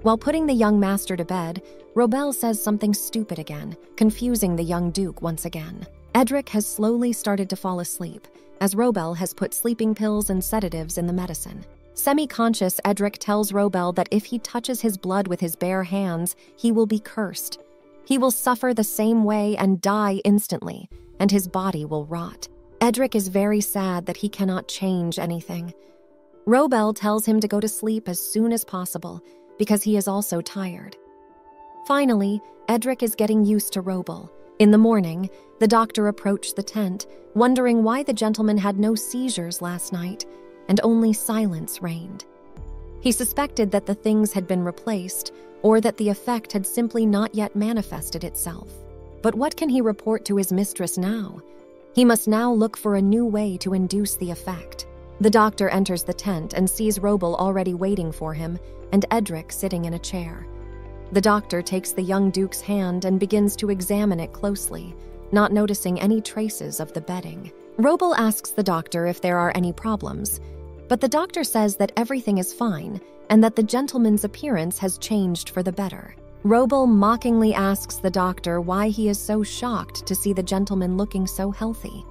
While putting the young master to bed, Robel says something stupid again, confusing the young Duke once again. Edric has slowly started to fall asleep, as Robel has put sleeping pills and sedatives in the medicine. Semi-conscious, Edric tells Robel that if he touches his blood with his bare hands, he will be cursed. He will suffer the same way and die instantly, and his body will rot. Edric is very sad that he cannot change anything. Robel tells him to go to sleep as soon as possible, because he is also tired. Finally, Edric is getting used to Robel. In the morning, the doctor approached the tent, wondering why the gentleman had no seizures last night, and only silence reigned. He suspected that the things had been replaced, or that the effect had simply not yet manifested itself. But what can he report to his mistress now? He must now look for a new way to induce the effect. The doctor enters the tent and sees Robel already waiting for him and Edric sitting in a chair. The doctor takes the young duke's hand and begins to examine it closely, not noticing any traces of the bedding. Robel asks the doctor if there are any problems, but the doctor says that everything is fine and that the gentleman's appearance has changed for the better. Robel mockingly asks the doctor why he is so shocked to see the gentleman looking so healthy.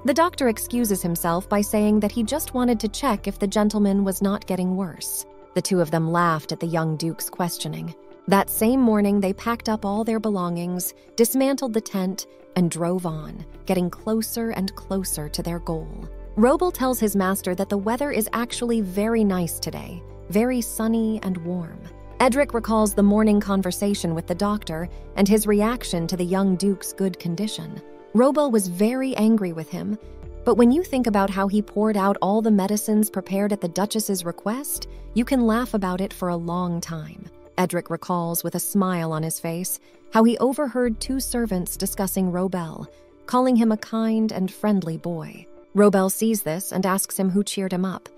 The doctor excuses himself by saying that he just wanted to check if the gentleman was not getting worse. The two of them laughed at the young duke's questioning. That same morning, they packed up all their belongings, dismantled the tent, and drove on, getting closer and closer to their goal. Robel tells his master that the weather is actually very nice today, very sunny and warm. Edric recalls the morning conversation with the doctor and his reaction to the young duke's good condition. Robel was very angry with him, but when you think about how he poured out all the medicines prepared at the Duchess's request, you can laugh about it for a long time. Edric recalls with a smile on his face how he overheard two servants discussing Robel, calling him a kind and friendly boy. Robel sees this and asks him who cheered him up.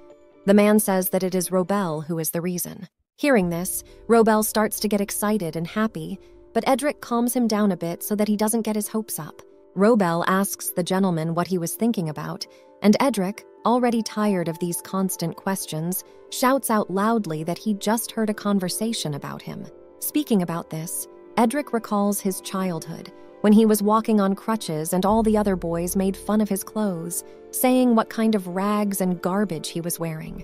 The man says that it is Robel who is the reason. Hearing this, Robel starts to get excited and happy, but Edric calms him down a bit so that he doesn't get his hopes up. Robel asks the gentleman what he was thinking about, and Edric, already tired of these constant questions, shouts out loudly that he just heard a conversation about him. Speaking about this, Edric recalls his childhood, when he was walking on crutches and all the other boys made fun of his clothes, saying what kind of rags and garbage he was wearing.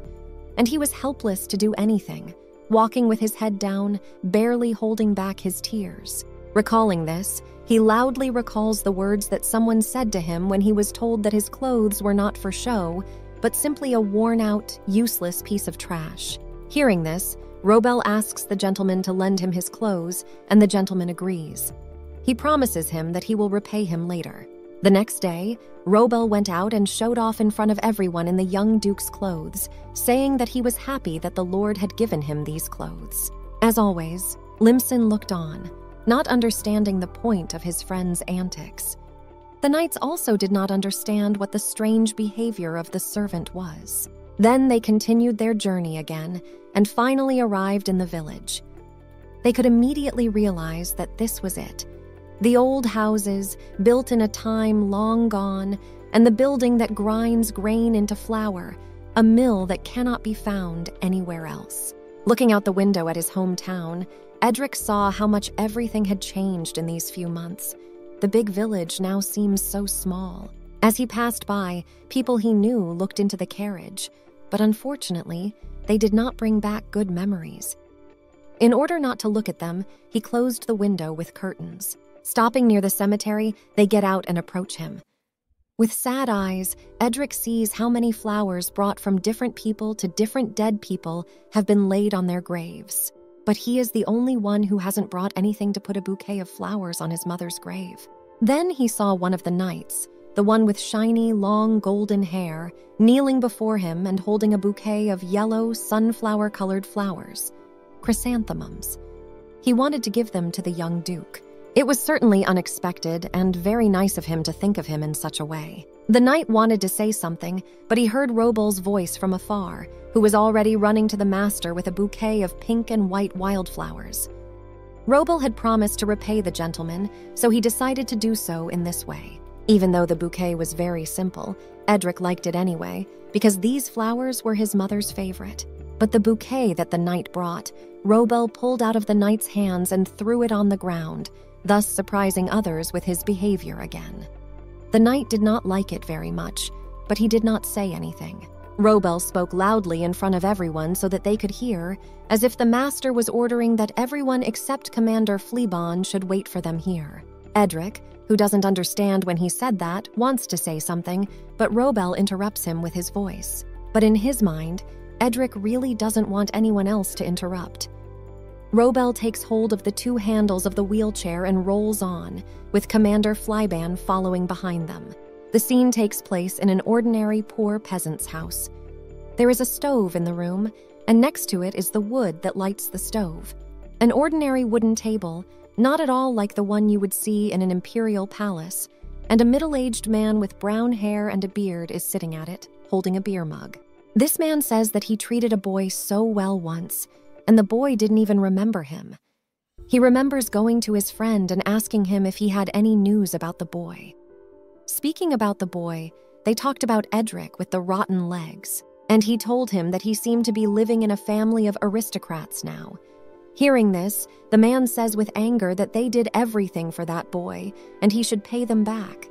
And he was helpless to do anything, walking with his head down, barely holding back his tears. Recalling this, he loudly recalls the words that someone said to him when he was told that his clothes were not for show, but simply a worn-out, useless piece of trash. Hearing this, Robel asks the gentleman to lend him his clothes, and the gentleman agrees. He promises him that he will repay him later. The next day, Robel went out and showed off in front of everyone in the young duke's clothes, saying that he was happy that the Lord had given him these clothes. As always, Limson looked on, not understanding the point of his friend's antics. The knights also did not understand what the strange behavior of the servant was. Then they continued their journey again and finally arrived in the village. They could immediately realize that this was it. The old houses, built in a time long gone, and the building that grinds grain into flour, a mill that cannot be found anywhere else. Looking out the window at his hometown, Edric saw how much everything had changed in these few months. The big village now seems so small. As he passed by, people he knew looked into the carriage, but unfortunately, they did not bring back good memories. In order not to look at them, he closed the window with curtains. Stopping near the cemetery, they get out and approach him. With sad eyes, Edric sees how many flowers brought from different people to different dead people have been laid on their graves. But he is the only one who hasn't brought anything to put a bouquet of flowers on his mother's grave. Then he saw one of the knights, the one with shiny, long golden hair, kneeling before him and holding a bouquet of yellow, sunflower-colored flowers, chrysanthemums. He wanted to give them to the young duke. It was certainly unexpected and very nice of him to think of him in such a way. The knight wanted to say something, but he heard Robel's voice from afar, who was already running to the master with a bouquet of pink and white wildflowers. Robel had promised to repay the gentleman, so he decided to do so in this way. Even though the bouquet was very simple, Edric liked it anyway, because these flowers were his mother's favorite. But the bouquet that the knight brought, Robel pulled out of the knight's hands and threw it on the ground, thus surprising others with his behavior again. The knight did not like it very much, but he did not say anything. Robel spoke loudly in front of everyone so that they could hear, as if the master was ordering that everyone except Commander Fleabon should wait for them here. Edric, who doesn't understand when he said that, wants to say something, but Robel interrupts him with his voice. But in his mind, Edric really doesn't want anyone else to interrupt. Robel takes hold of the two handles of the wheelchair and rolls on, with Commander Fleabon following behind them. The scene takes place in an ordinary poor peasant's house. There is a stove in the room, and next to it is the wood that lights the stove. An ordinary wooden table, not at all like the one you would see in an imperial palace, and a middle-aged man with brown hair and a beard is sitting at it, holding a beer mug. This man says that he treated a boy so well once, and the boy didn't even remember him. He remembers going to his friend and asking him if he had any news about the boy. Speaking about the boy, they talked about Edric with the rotten legs, and he told him that he seemed to be living in a family of aristocrats now. Hearing this, the man says with anger that they did everything for that boy, and he should pay them back.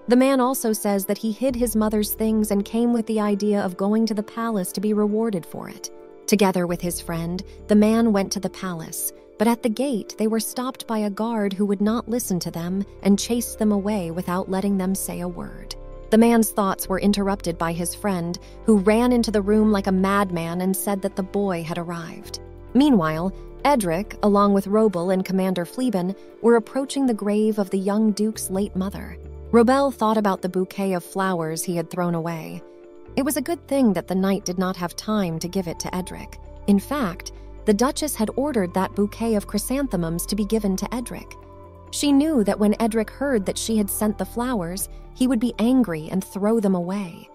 The man also says that he hid his mother's things and came with the idea of going to the palace to be rewarded for it. Together with his friend, the man went to the palace, but at the gate they were stopped by a guard who would not listen to them and chased them away without letting them say a word. The man's thoughts were interrupted by his friend, who ran into the room like a madman and said that the boy had arrived. Meanwhile, Edric, along with Robel and Commander Fleabin, were approaching the grave of the young Duke's late mother. Robel thought about the bouquet of flowers he had thrown away. It was a good thing that the knight did not have time to give it to Edric. In fact, the Duchess had ordered that bouquet of chrysanthemums to be given to Edric. She knew that when Edric heard that she had sent the flowers, he would be angry and throw them away.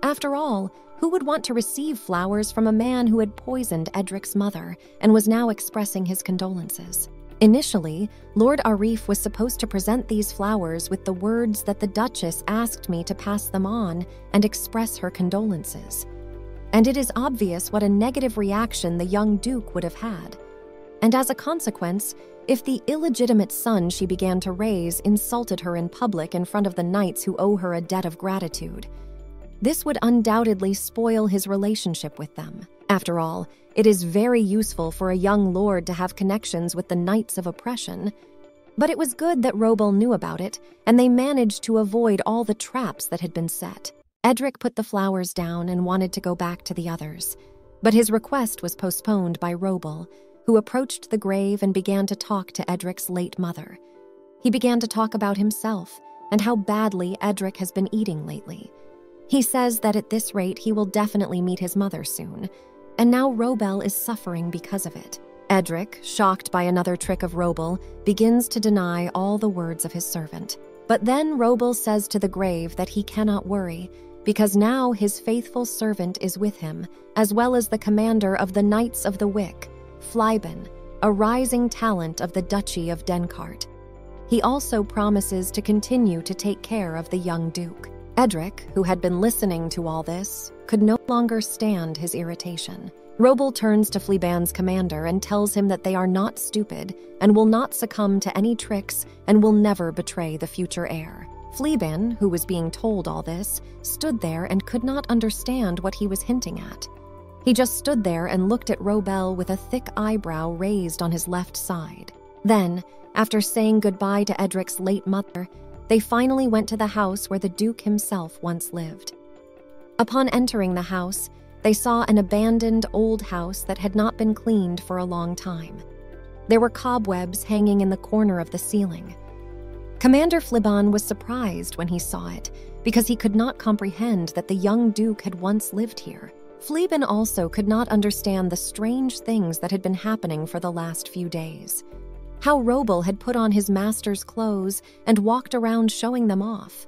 After all, who would want to receive flowers from a man who had poisoned Edric's mother and was now expressing his condolences? Initially, Lord Arif was supposed to present these flowers with the words that the Duchess asked me to pass them on and express her condolences. And it is obvious what a negative reaction the young Duke would have had. And as a consequence, if the illegitimate son she began to raise insulted her in public in front of the knights who owe her a debt of gratitude, this would undoubtedly spoil his relationship with them. After all, it is very useful for a young lord to have connections with the knights of oppression. But it was good that Robel knew about it, and they managed to avoid all the traps that had been set. Edric put the flowers down and wanted to go back to the others, but his request was postponed by Robel, who approached the grave and began to talk to Edric's late mother. He began to talk about himself and how badly Edric has been eating lately. He says that at this rate he will definitely meet his mother soon, and now Robel is suffering because of it. Edric, shocked by another trick of Robel, begins to deny all the words of his servant. But then Robel says to the grave that he cannot worry, because now his faithful servant is with him, as well as the commander of the Knights of the Wick, Fleibin, a rising talent of the Duchy of Denkart. He also promises to continue to take care of the young Duke. Edric, who had been listening to all this, could no longer stand his irritation. Robel turns to Fleabin's commander and tells him that they are not stupid and will not succumb to any tricks and will never betray the future heir. Fleabin, who was being told all this, stood there and could not understand what he was hinting at. He just stood there and looked at Robel with a thick eyebrow raised on his left side. Then, after saying goodbye to Edric's late mother, they finally went to the house where the Duke himself once lived. Upon entering the house, they saw an abandoned old house that had not been cleaned for a long time. There were cobwebs hanging in the corner of the ceiling. Commander Fleabin was surprised when he saw it, because he could not comprehend that the young Duke had once lived here. Fleabin also could not understand the strange things that had been happening for the last few days. How Robel had put on his master's clothes and walked around showing them off.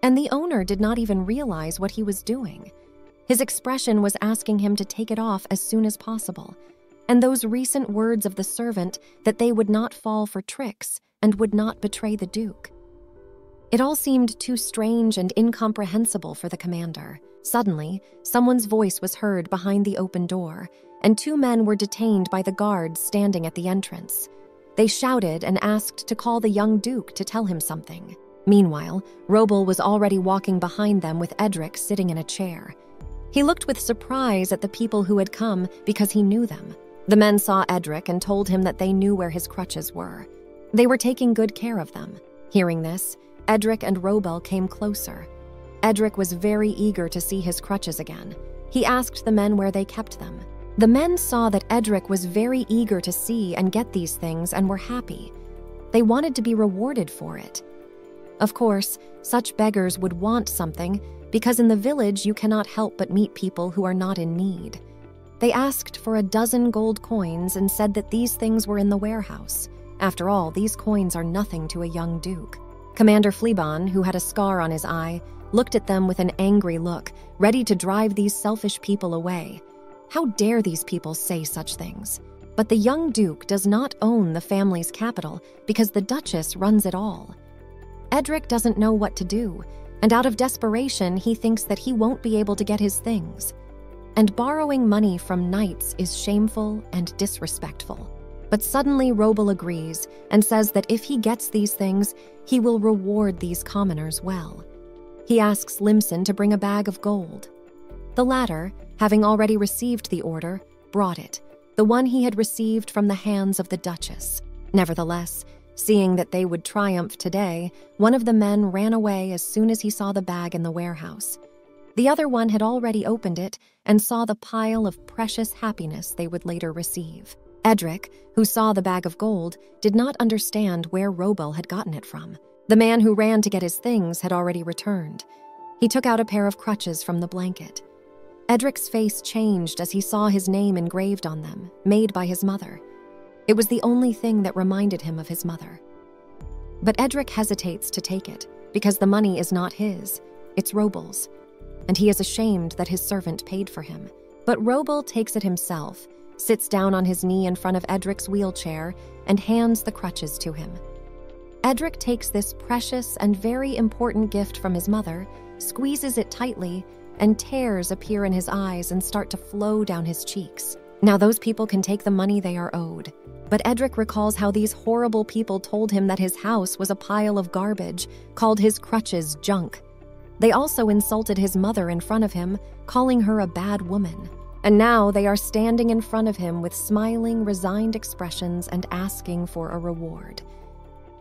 And the owner did not even realize what he was doing. His expression was asking him to take it off as soon as possible, and those recent words of the servant that they would not fall for tricks and would not betray the Duke. It all seemed too strange and incomprehensible for the commander. Suddenly, someone's voice was heard behind the open door, and two men were detained by the guards standing at the entrance. They shouted and asked to call the young Duke to tell him something. Meanwhile, Robel was already walking behind them with Edric sitting in a chair. He looked with surprise at the people who had come because he knew them. The men saw Edric and told him that they knew where his crutches were. They were taking good care of them. Hearing this, Edric and Robel came closer. Edric was very eager to see his crutches again. He asked the men where they kept them. The men saw that Edric was very eager to see and get these things and were happy. They wanted to be rewarded for it. Of course, such beggars would want something because in the village you cannot help but meet people who are not in need. They asked for a dozen gold coins and said that these things were in the warehouse. After all, these coins are nothing to a young duke. Commander Fleabon, who had a scar on his eye, looked at them with an angry look, ready to drive these selfish people away. How dare these people say such things? But the young duke does not own the family's capital because the Duchess runs it all. Edric doesn't know what to do, and out of desperation, he thinks that he won't be able to get his things. And borrowing money from knights is shameful and disrespectful. But suddenly Robel agrees and says that if he gets these things, he will reward these commoners well. He asks Limson to bring a bag of gold. The latter, having already received the order, brought it, the one he had received from the hands of the Duchess. Nevertheless, seeing that they would triumph today, one of the men ran away as soon as he saw the bag in the warehouse. The other one had already opened it and saw the pile of precious happiness they would later receive. Edric, who saw the bag of gold, did not understand where Robel had gotten it from. The man who ran to get his things had already returned. He took out a pair of crutches from the blanket. Edric's face changed as he saw his name engraved on them, made by his mother. It was the only thing that reminded him of his mother. But Edric hesitates to take it, because the money is not his, it's Robel's, and he is ashamed that his servant paid for him. But Robel takes it himself, sits down on his knee in front of Edric's wheelchair, and hands the crutches to him. Edric takes this precious and very important gift from his mother, squeezes it tightly, and tears appear in his eyes and start to flow down his cheeks. Now those people can take the money they are owed. But Edric recalls how these horrible people told him that his house was a pile of garbage, called his crutches junk. They also insulted his mother in front of him, calling her a bad woman. And now they are standing in front of him with smiling, resigned expressions and asking for a reward.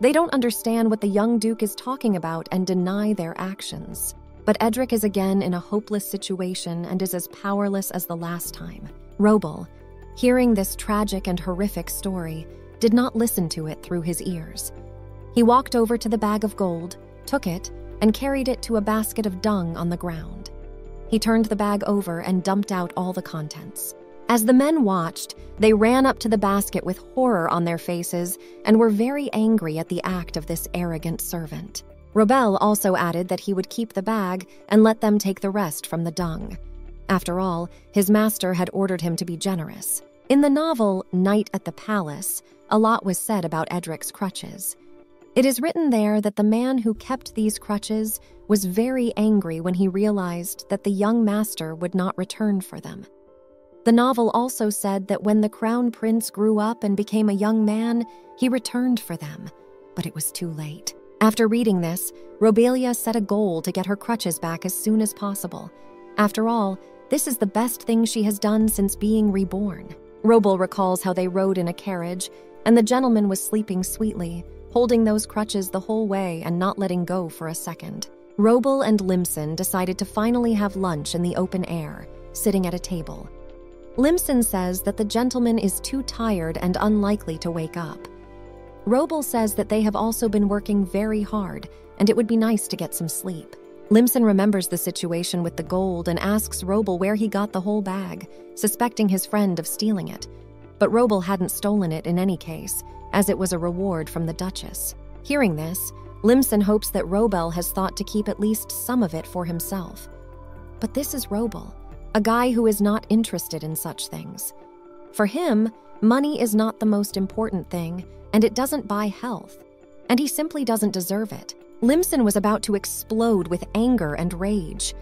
They don't understand what the young duke is talking about and deny their actions. But Edric is again in a hopeless situation and is as powerless as the last time. Robel, hearing this tragic and horrific story, did not listen to it through his ears. He walked over to the bag of gold, took it, and carried it to a basket of dung on the ground. He turned the bag over and dumped out all the contents. As the men watched, they ran up to the basket with horror on their faces and were very angry at the act of this arrogant servant. Robel also added that he would keep the bag and let them take the rest from the dung. After all, his master had ordered him to be generous. In the novel Night at the Palace, a lot was said about Edric's crutches. It is written there that the man who kept these crutches was very angry when he realized that the young master would not return for them. The novel also said that when the crown prince grew up and became a young man, he returned for them, but it was too late. After reading this, Robelia set a goal to get her crutches back as soon as possible. After all, this is the best thing she has done since being reborn. Robel recalls how they rode in a carriage, and the gentleman was sleeping sweetly, holding those crutches the whole way and not letting go for a second. Robel and Limson decided to finally have lunch in the open air, sitting at a table. Limson says that the gentleman is too tired and unlikely to wake up. Robel says that they have also been working very hard, and it would be nice to get some sleep. Limson remembers the situation with the gold and asks Robel where he got the whole bag, suspecting his friend of stealing it. But Robel hadn't stolen it in any case, as it was a reward from the Duchess. Hearing this, Limson hopes that Robel has thought to keep at least some of it for himself. But this is Robel, a guy who is not interested in such things. For him, money is not the most important thing, and it doesn't buy health, and he simply doesn't deserve it. Limson was about to explode with anger and rage.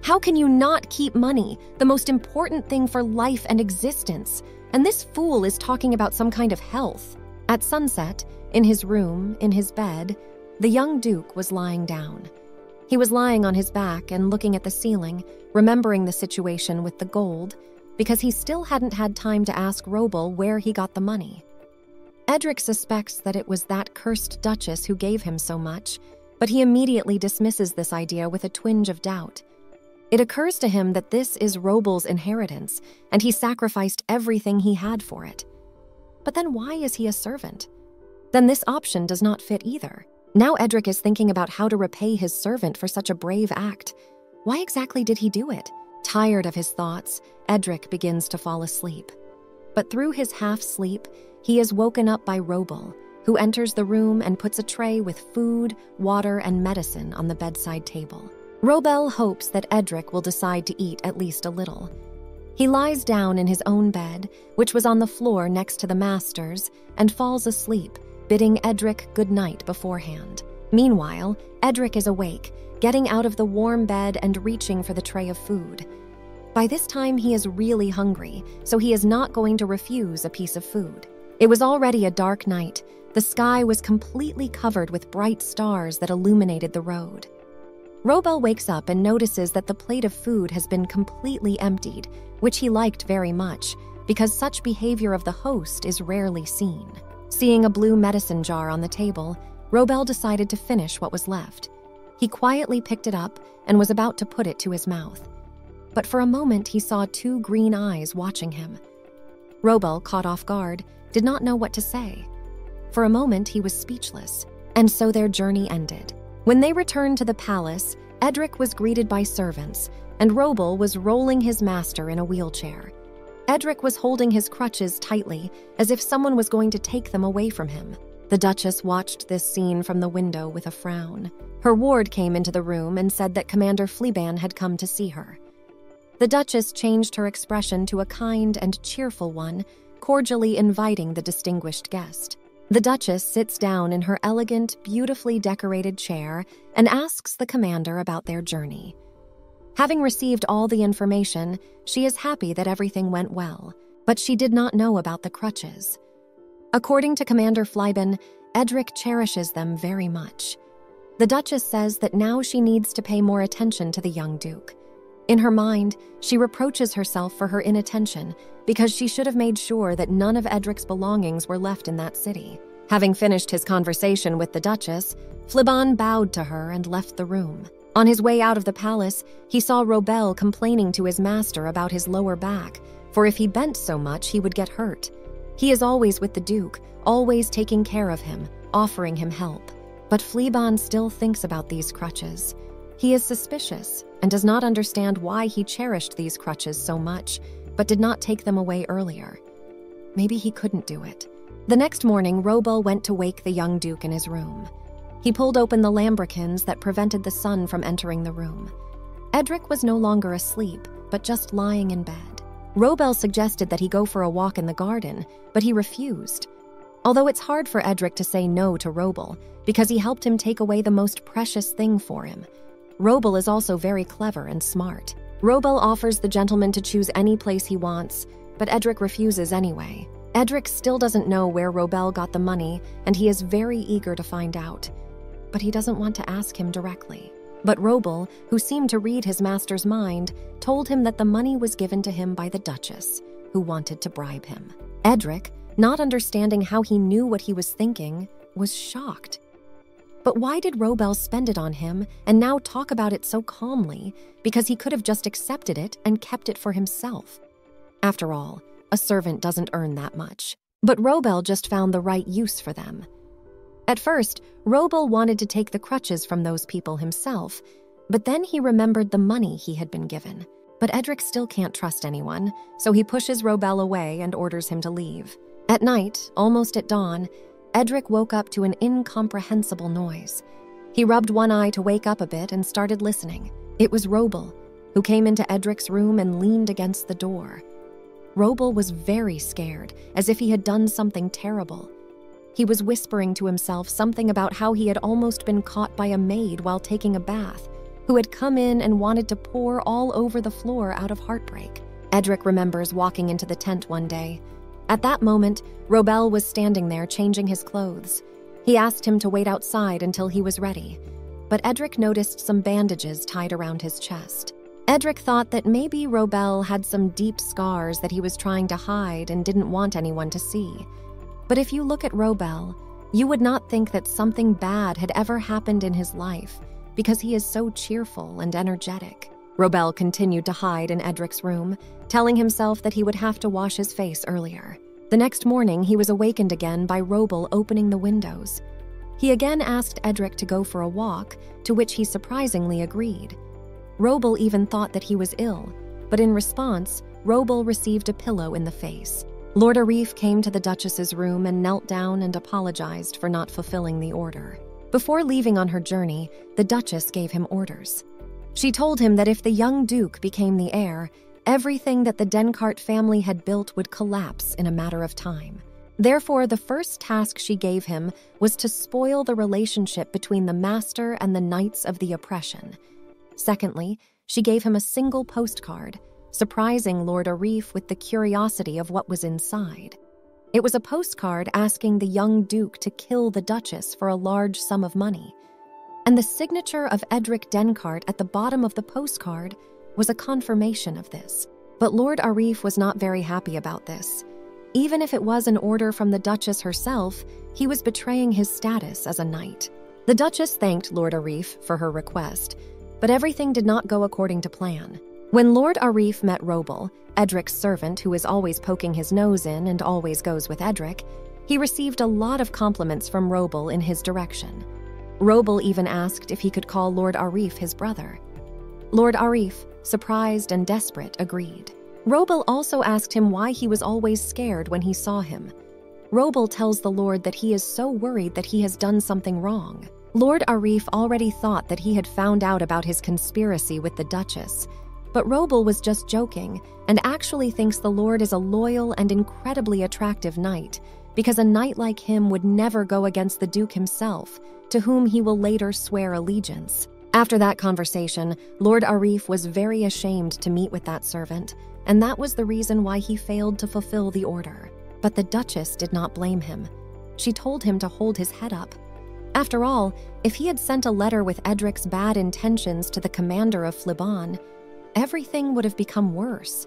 How can you not keep money, the most important thing for life and existence? And this fool is talking about some kind of health. At sunset, in his room, in his bed, the young duke was lying down. He was lying on his back and looking at the ceiling, remembering the situation with the gold, because he still hadn't had time to ask Robel where he got the money. Edric suspects that it was that cursed Duchess who gave him so much, but he immediately dismisses this idea with a twinge of doubt. It occurs to him that this is Robel's inheritance, and he sacrificed everything he had for it. But then why is he a servant? Then this option does not fit either. Now Edric is thinking about how to repay his servant for such a brave act. Why exactly did he do it? Tired of his thoughts, Edric begins to fall asleep. But through his half-sleep, he is woken up by Robel, who enters the room and puts a tray with food, water, and medicine on the bedside table. Robel hopes that Edric will decide to eat at least a little. He lies down in his own bed, which was on the floor next to the master's, and falls asleep, bidding Edric good night beforehand. Meanwhile, Edric is awake, getting out of the warm bed and reaching for the tray of food. By this time, he is really hungry, so he is not going to refuse a piece of food. It was already a dark night. The sky was completely covered with bright stars that illuminated the road. Robel wakes up and notices that the plate of food has been completely emptied, which he liked very much, because such behavior of the host is rarely seen. Seeing a blue medicine jar on the table, Robel decided to finish what was left. He quietly picked it up and was about to put it to his mouth. But for a moment, he saw two green eyes watching him. Robel, caught off guard, did not know what to say. For a moment, he was speechless, and so their journey ended. When they returned to the palace, Edric was greeted by servants, and Robel was rolling his master in a wheelchair. Edric was holding his crutches tightly, as if someone was going to take them away from him. The Duchess watched this scene from the window with a frown. Her ward came into the room and said that Commander Fleabane had come to see her. The Duchess changed her expression to a kind and cheerful one, cordially inviting the distinguished guest. The Duchess sits down in her elegant, beautifully decorated chair and asks the commander about their journey. Having received all the information, she is happy that everything went well, but she did not know about the crutches. According to Commander Fleabane, Edric cherishes them very much. The Duchess says that now she needs to pay more attention to the young Duke. In her mind, she reproaches herself for her inattention because she should have made sure that none of Edric's belongings were left in that city. Having finished his conversation with the Duchess, Fleabane bowed to her and left the room. On his way out of the palace, he saw Robel complaining to his master about his lower back, for if he bent so much, he would get hurt. He is always with the Duke, always taking care of him, offering him help. But Fleabane still thinks about these crutches. He is suspicious and does not understand why he cherished these crutches so much, but did not take them away earlier. Maybe he couldn't do it. The next morning, Robel went to wake the young Duke in his room. He pulled open the lambrequins that prevented the sun from entering the room. Edric was no longer asleep, but just lying in bed. Robel suggested that he go for a walk in the garden, but he refused. Although it's hard for Edric to say no to Robel, because he helped him take away the most precious thing for him. Robel is also very clever and smart. Robel offers the gentleman to choose any place he wants, but Edric refuses anyway. Edric still doesn't know where Robel got the money, and he is very eager to find out. But he doesn't want to ask him directly. But Robel, who seemed to read his master's mind, told him that the money was given to him by the Duchess, who wanted to bribe him. Edric, not understanding how he knew what he was thinking, was shocked. But why did Robel spend it on him and now talk about it so calmly? Because he could have just accepted it and kept it for himself. After all, a servant doesn't earn that much. But Robel just found the right use for them. At first, Robel wanted to take the crutches from those people himself, but then he remembered the money he had been given. But Edric still can't trust anyone, so he pushes Robel away and orders him to leave. At night, almost at dawn, Edric woke up to an incomprehensible noise. He rubbed one eye to wake up a bit and started listening. It was Robel, who came into Edric's room and leaned against the door. Robel was very scared, as if he had done something terrible. He was whispering to himself something about how he had almost been caught by a maid while taking a bath, who had come in and wanted to pour all over the floor out of heartbreak. Edric remembers walking into the tent one day. At that moment, Robel was standing there changing his clothes. He asked him to wait outside until he was ready, but Edric noticed some bandages tied around his chest. Edric thought that maybe Robel had some deep scars that he was trying to hide and didn't want anyone to see. But if you look at Robel, you would not think that something bad had ever happened in his life, because he is so cheerful and energetic. Robel continued to hide in Edric's room, telling himself that he would have to wash his face earlier. The next morning, he was awakened again by Robel opening the windows. He again asked Edric to go for a walk, to which he surprisingly agreed. Robel even thought that he was ill, but in response, Robel received a pillow in the face. Lord Arif came to the Duchess's room and knelt down and apologized for not fulfilling the order. Before leaving on her journey, the Duchess gave him orders. She told him that if the young Duke became the heir, everything that the Denkart family had built would collapse in a matter of time. Therefore, the first task she gave him was to spoil the relationship between the master and the knights of the oppression. Secondly, she gave him a single postcard, surprising Lord Arif with the curiosity of what was inside. It was a postcard asking the young Duke to kill the Duchess for a large sum of money. And the signature of Edric Denkart at the bottom of the postcard was a confirmation of this. But Lord Arif was not very happy about this. Even if it was an order from the Duchess herself, he was betraying his status as a knight. The Duchess thanked Lord Arif for her request, but everything did not go according to plan. When Lord Arif met Robel, Edric's servant who is always poking his nose in and always goes with Edric, he received a lot of compliments from Robel in his direction. Robel even asked if he could call Lord Arif his brother. Lord Arif, surprised and desperate, agreed. Robel also asked him why he was always scared when he saw him. Robel tells the Lord that he is so worried that he has done something wrong. Lord Arif already thought that he had found out about his conspiracy with the Duchess, but Robel was just joking and actually thinks the Lord is a loyal and incredibly attractive knight, because a knight like him would never go against the Duke himself, to whom he will later swear allegiance. After that conversation, Lord Arif was very ashamed to meet with that servant, and that was the reason why he failed to fulfill the order. But the Duchess did not blame him. She told him to hold his head up. After all, if he had sent a letter with Edric's bad intentions to the commander of Fliban, everything would have become worse.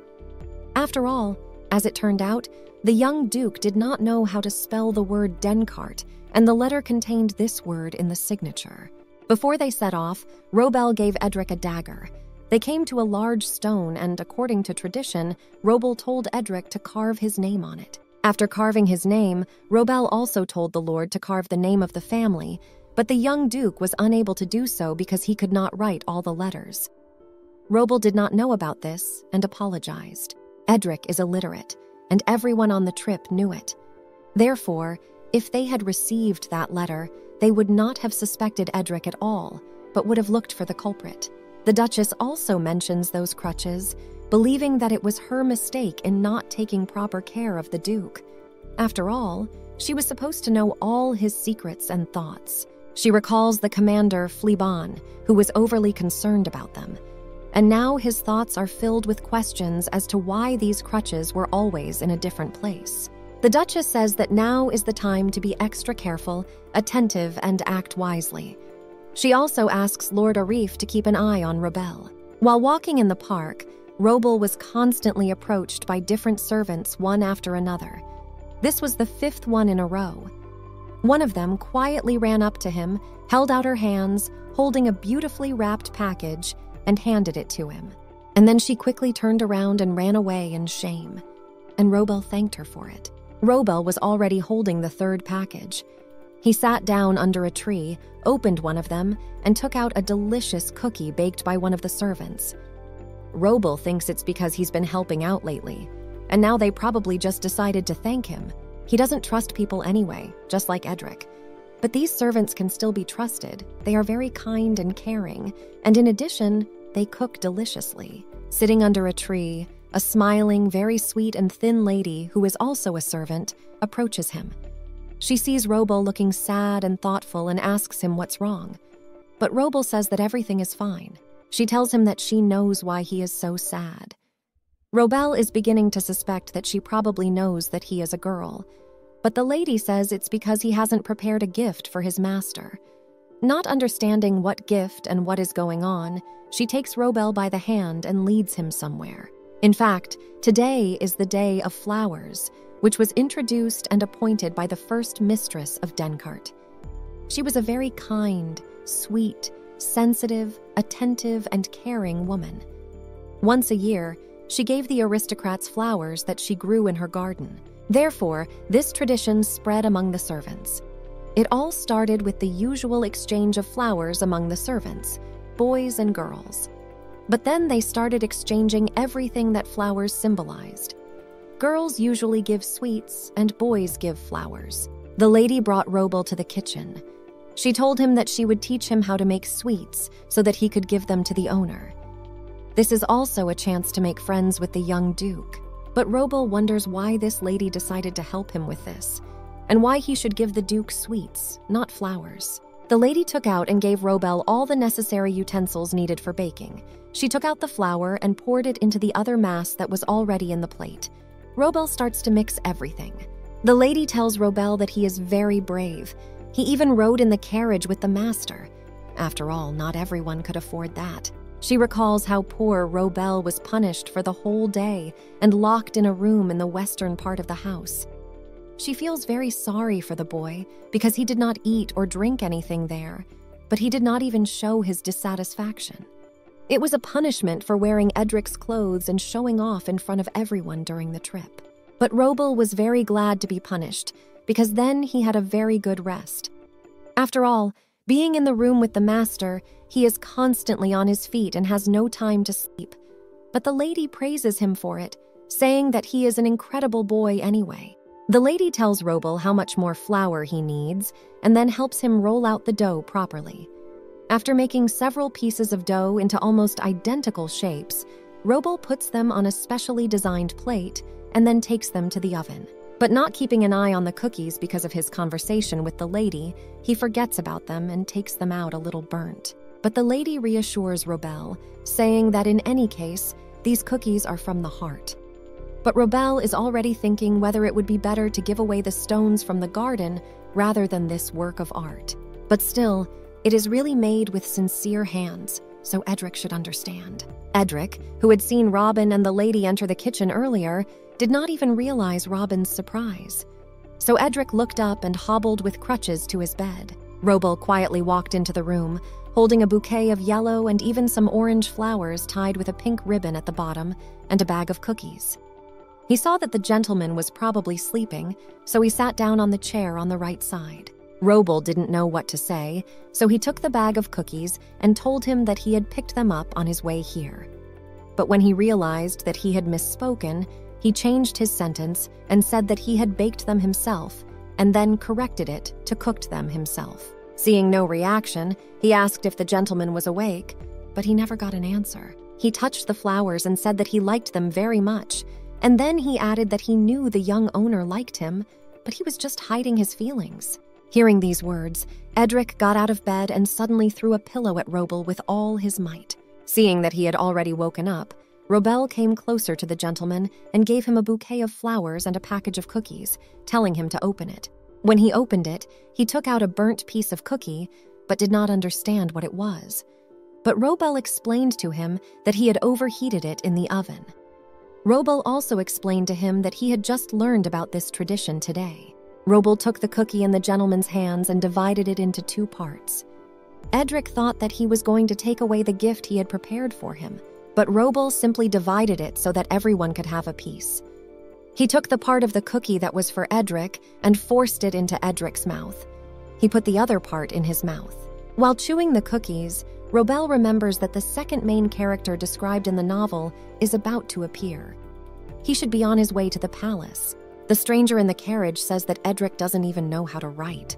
After all, as it turned out, the young Duke did not know how to spell the word Denkart, and the letter contained this word in the signature. Before they set off, Robel gave Edric a dagger. They came to a large stone and, according to tradition, Robel told Edric to carve his name on it. After carving his name, Robel also told the Lord to carve the name of the family, but the young Duke was unable to do so because he could not write all the letters. Robel did not know about this and apologized. Edric is illiterate, and everyone on the trip knew it. Therefore, if they had received that letter, they would not have suspected Edric at all, but would have looked for the culprit. The Duchess also mentions those crutches, believing that it was her mistake in not taking proper care of the Duke. After all, she was supposed to know all his secrets and thoughts. She recalls the commander, Fliban, who was overly concerned about them. And now his thoughts are filled with questions as to why these crutches were always in a different place. The Duchess says that now is the time to be extra careful, attentive, and act wisely. She also asks Lord Arif to keep an eye on Robel. While walking in the park, Robel was constantly approached by different servants one after another. This was the 5th one in a row. One of them quietly ran up to him, held out her hands, holding a beautifully wrapped package, and handed it to him. And then she quickly turned around and ran away in shame. And Robel thanked her for it. Robel was already holding the 3rd package. He sat down under a tree, opened one of them, and took out a delicious cookie baked by one of the servants. Robel thinks it's because he's been helping out lately, and now they probably just decided to thank him. He doesn't trust people anyway, just like Edric. But these servants can still be trusted. They are very kind and caring, and in addition, they cook deliciously. Sitting under a tree, a smiling, very sweet and thin lady, who is also a servant, approaches him. She sees Robel looking sad and thoughtful and asks him what's wrong. But Robel says that everything is fine. She tells him that she knows why he is so sad. Robel is beginning to suspect that she probably knows that he is a girl, but the lady says it's because he hasn't prepared a gift for his master. Not understanding what gift and what is going on, she takes Robel by the hand and leads him somewhere. In fact, today is the Day of Flowers, which was introduced and appointed by the first mistress of Denkart. She was a very kind, sweet, sensitive, attentive, and caring woman. Once a year, she gave the aristocrats flowers that she grew in her garden. Therefore, this tradition spread among the servants. It all started with the usual exchange of flowers among the servants, boys and girls. But then they started exchanging everything that flowers symbolized. Girls usually give sweets and boys give flowers. The lady brought Robel to the kitchen. She told him that she would teach him how to make sweets so that he could give them to the owner. This is also a chance to make friends with the young Duke. But Robel wonders why this lady decided to help him with this, and why he should give the Duke sweets, not flowers. The lady took out and gave Robel all the necessary utensils needed for baking. She took out the flour and poured it into the other mass that was already in the plate. Robel starts to mix everything. The lady tells Robel that he is very brave. He even rode in the carriage with the master. After all, not everyone could afford that. She recalls how poor Robel was punished for the whole day and locked in a room in the western part of the house. She feels very sorry for the boy because he did not eat or drink anything there, but he did not even show his dissatisfaction. It was a punishment for wearing Edric's clothes and showing off in front of everyone during the trip. But Robel was very glad to be punished because then he had a very good rest. After all, being in the room with the master, he is constantly on his feet and has no time to sleep. But the lady praises him for it, saying that he is an incredible boy anyway. The lady tells Robel how much more flour he needs and then helps him roll out the dough properly. After making several pieces of dough into almost identical shapes, Robel puts them on a specially designed plate and then takes them to the oven. But not keeping an eye on the cookies because of his conversation with the lady, he forgets about them and takes them out a little burnt. But the lady reassures Robel, saying that in any case, these cookies are from the heart. But Robel is already thinking whether it would be better to give away the stones from the garden rather than this work of art. But still, it is really made with sincere hands, so Edric should understand. Edric, who had seen Robin and the lady enter the kitchen earlier, did not even realize Robin's surprise. So Edric looked up and hobbled with crutches to his bed. Robel quietly walked into the room, holding a bouquet of yellow and even some orange flowers tied with a pink ribbon at the bottom and a bag of cookies. He saw that the gentleman was probably sleeping, so he sat down on the chair on the right side. Robel didn't know what to say, so he took the bag of cookies and told him that he had picked them up on his way here. But when he realized that he had misspoken, he changed his sentence and said that he had baked them himself, and then corrected it to cooked them himself. Seeing no reaction, he asked if the gentleman was awake, but he never got an answer. He touched the flowers and said that he liked them very much, and then he added that he knew the young owner liked him, but he was just hiding his feelings. Hearing these words, Edric got out of bed and suddenly threw a pillow at Robel with all his might. Seeing that he had already woken up, Robel came closer to the gentleman and gave him a bouquet of flowers and a package of cookies, telling him to open it. When he opened it, he took out a burnt piece of cookie, but did not understand what it was. But Robel explained to him that he had overheated it in the oven. Robel also explained to him that he had just learned about this tradition today. Robel took the cookie in the gentleman's hands and divided it into 2 parts. Edric thought that he was going to take away the gift he had prepared for him, but Robel simply divided it so that everyone could have a piece. He took the part of the cookie that was for Edric and forced it into Edric's mouth. He put the other part in his mouth. While chewing the cookies, Robel remembers that the second main character described in the novel is about to appear. He should be on his way to the palace. The stranger in the carriage says that Edric doesn't even know how to write.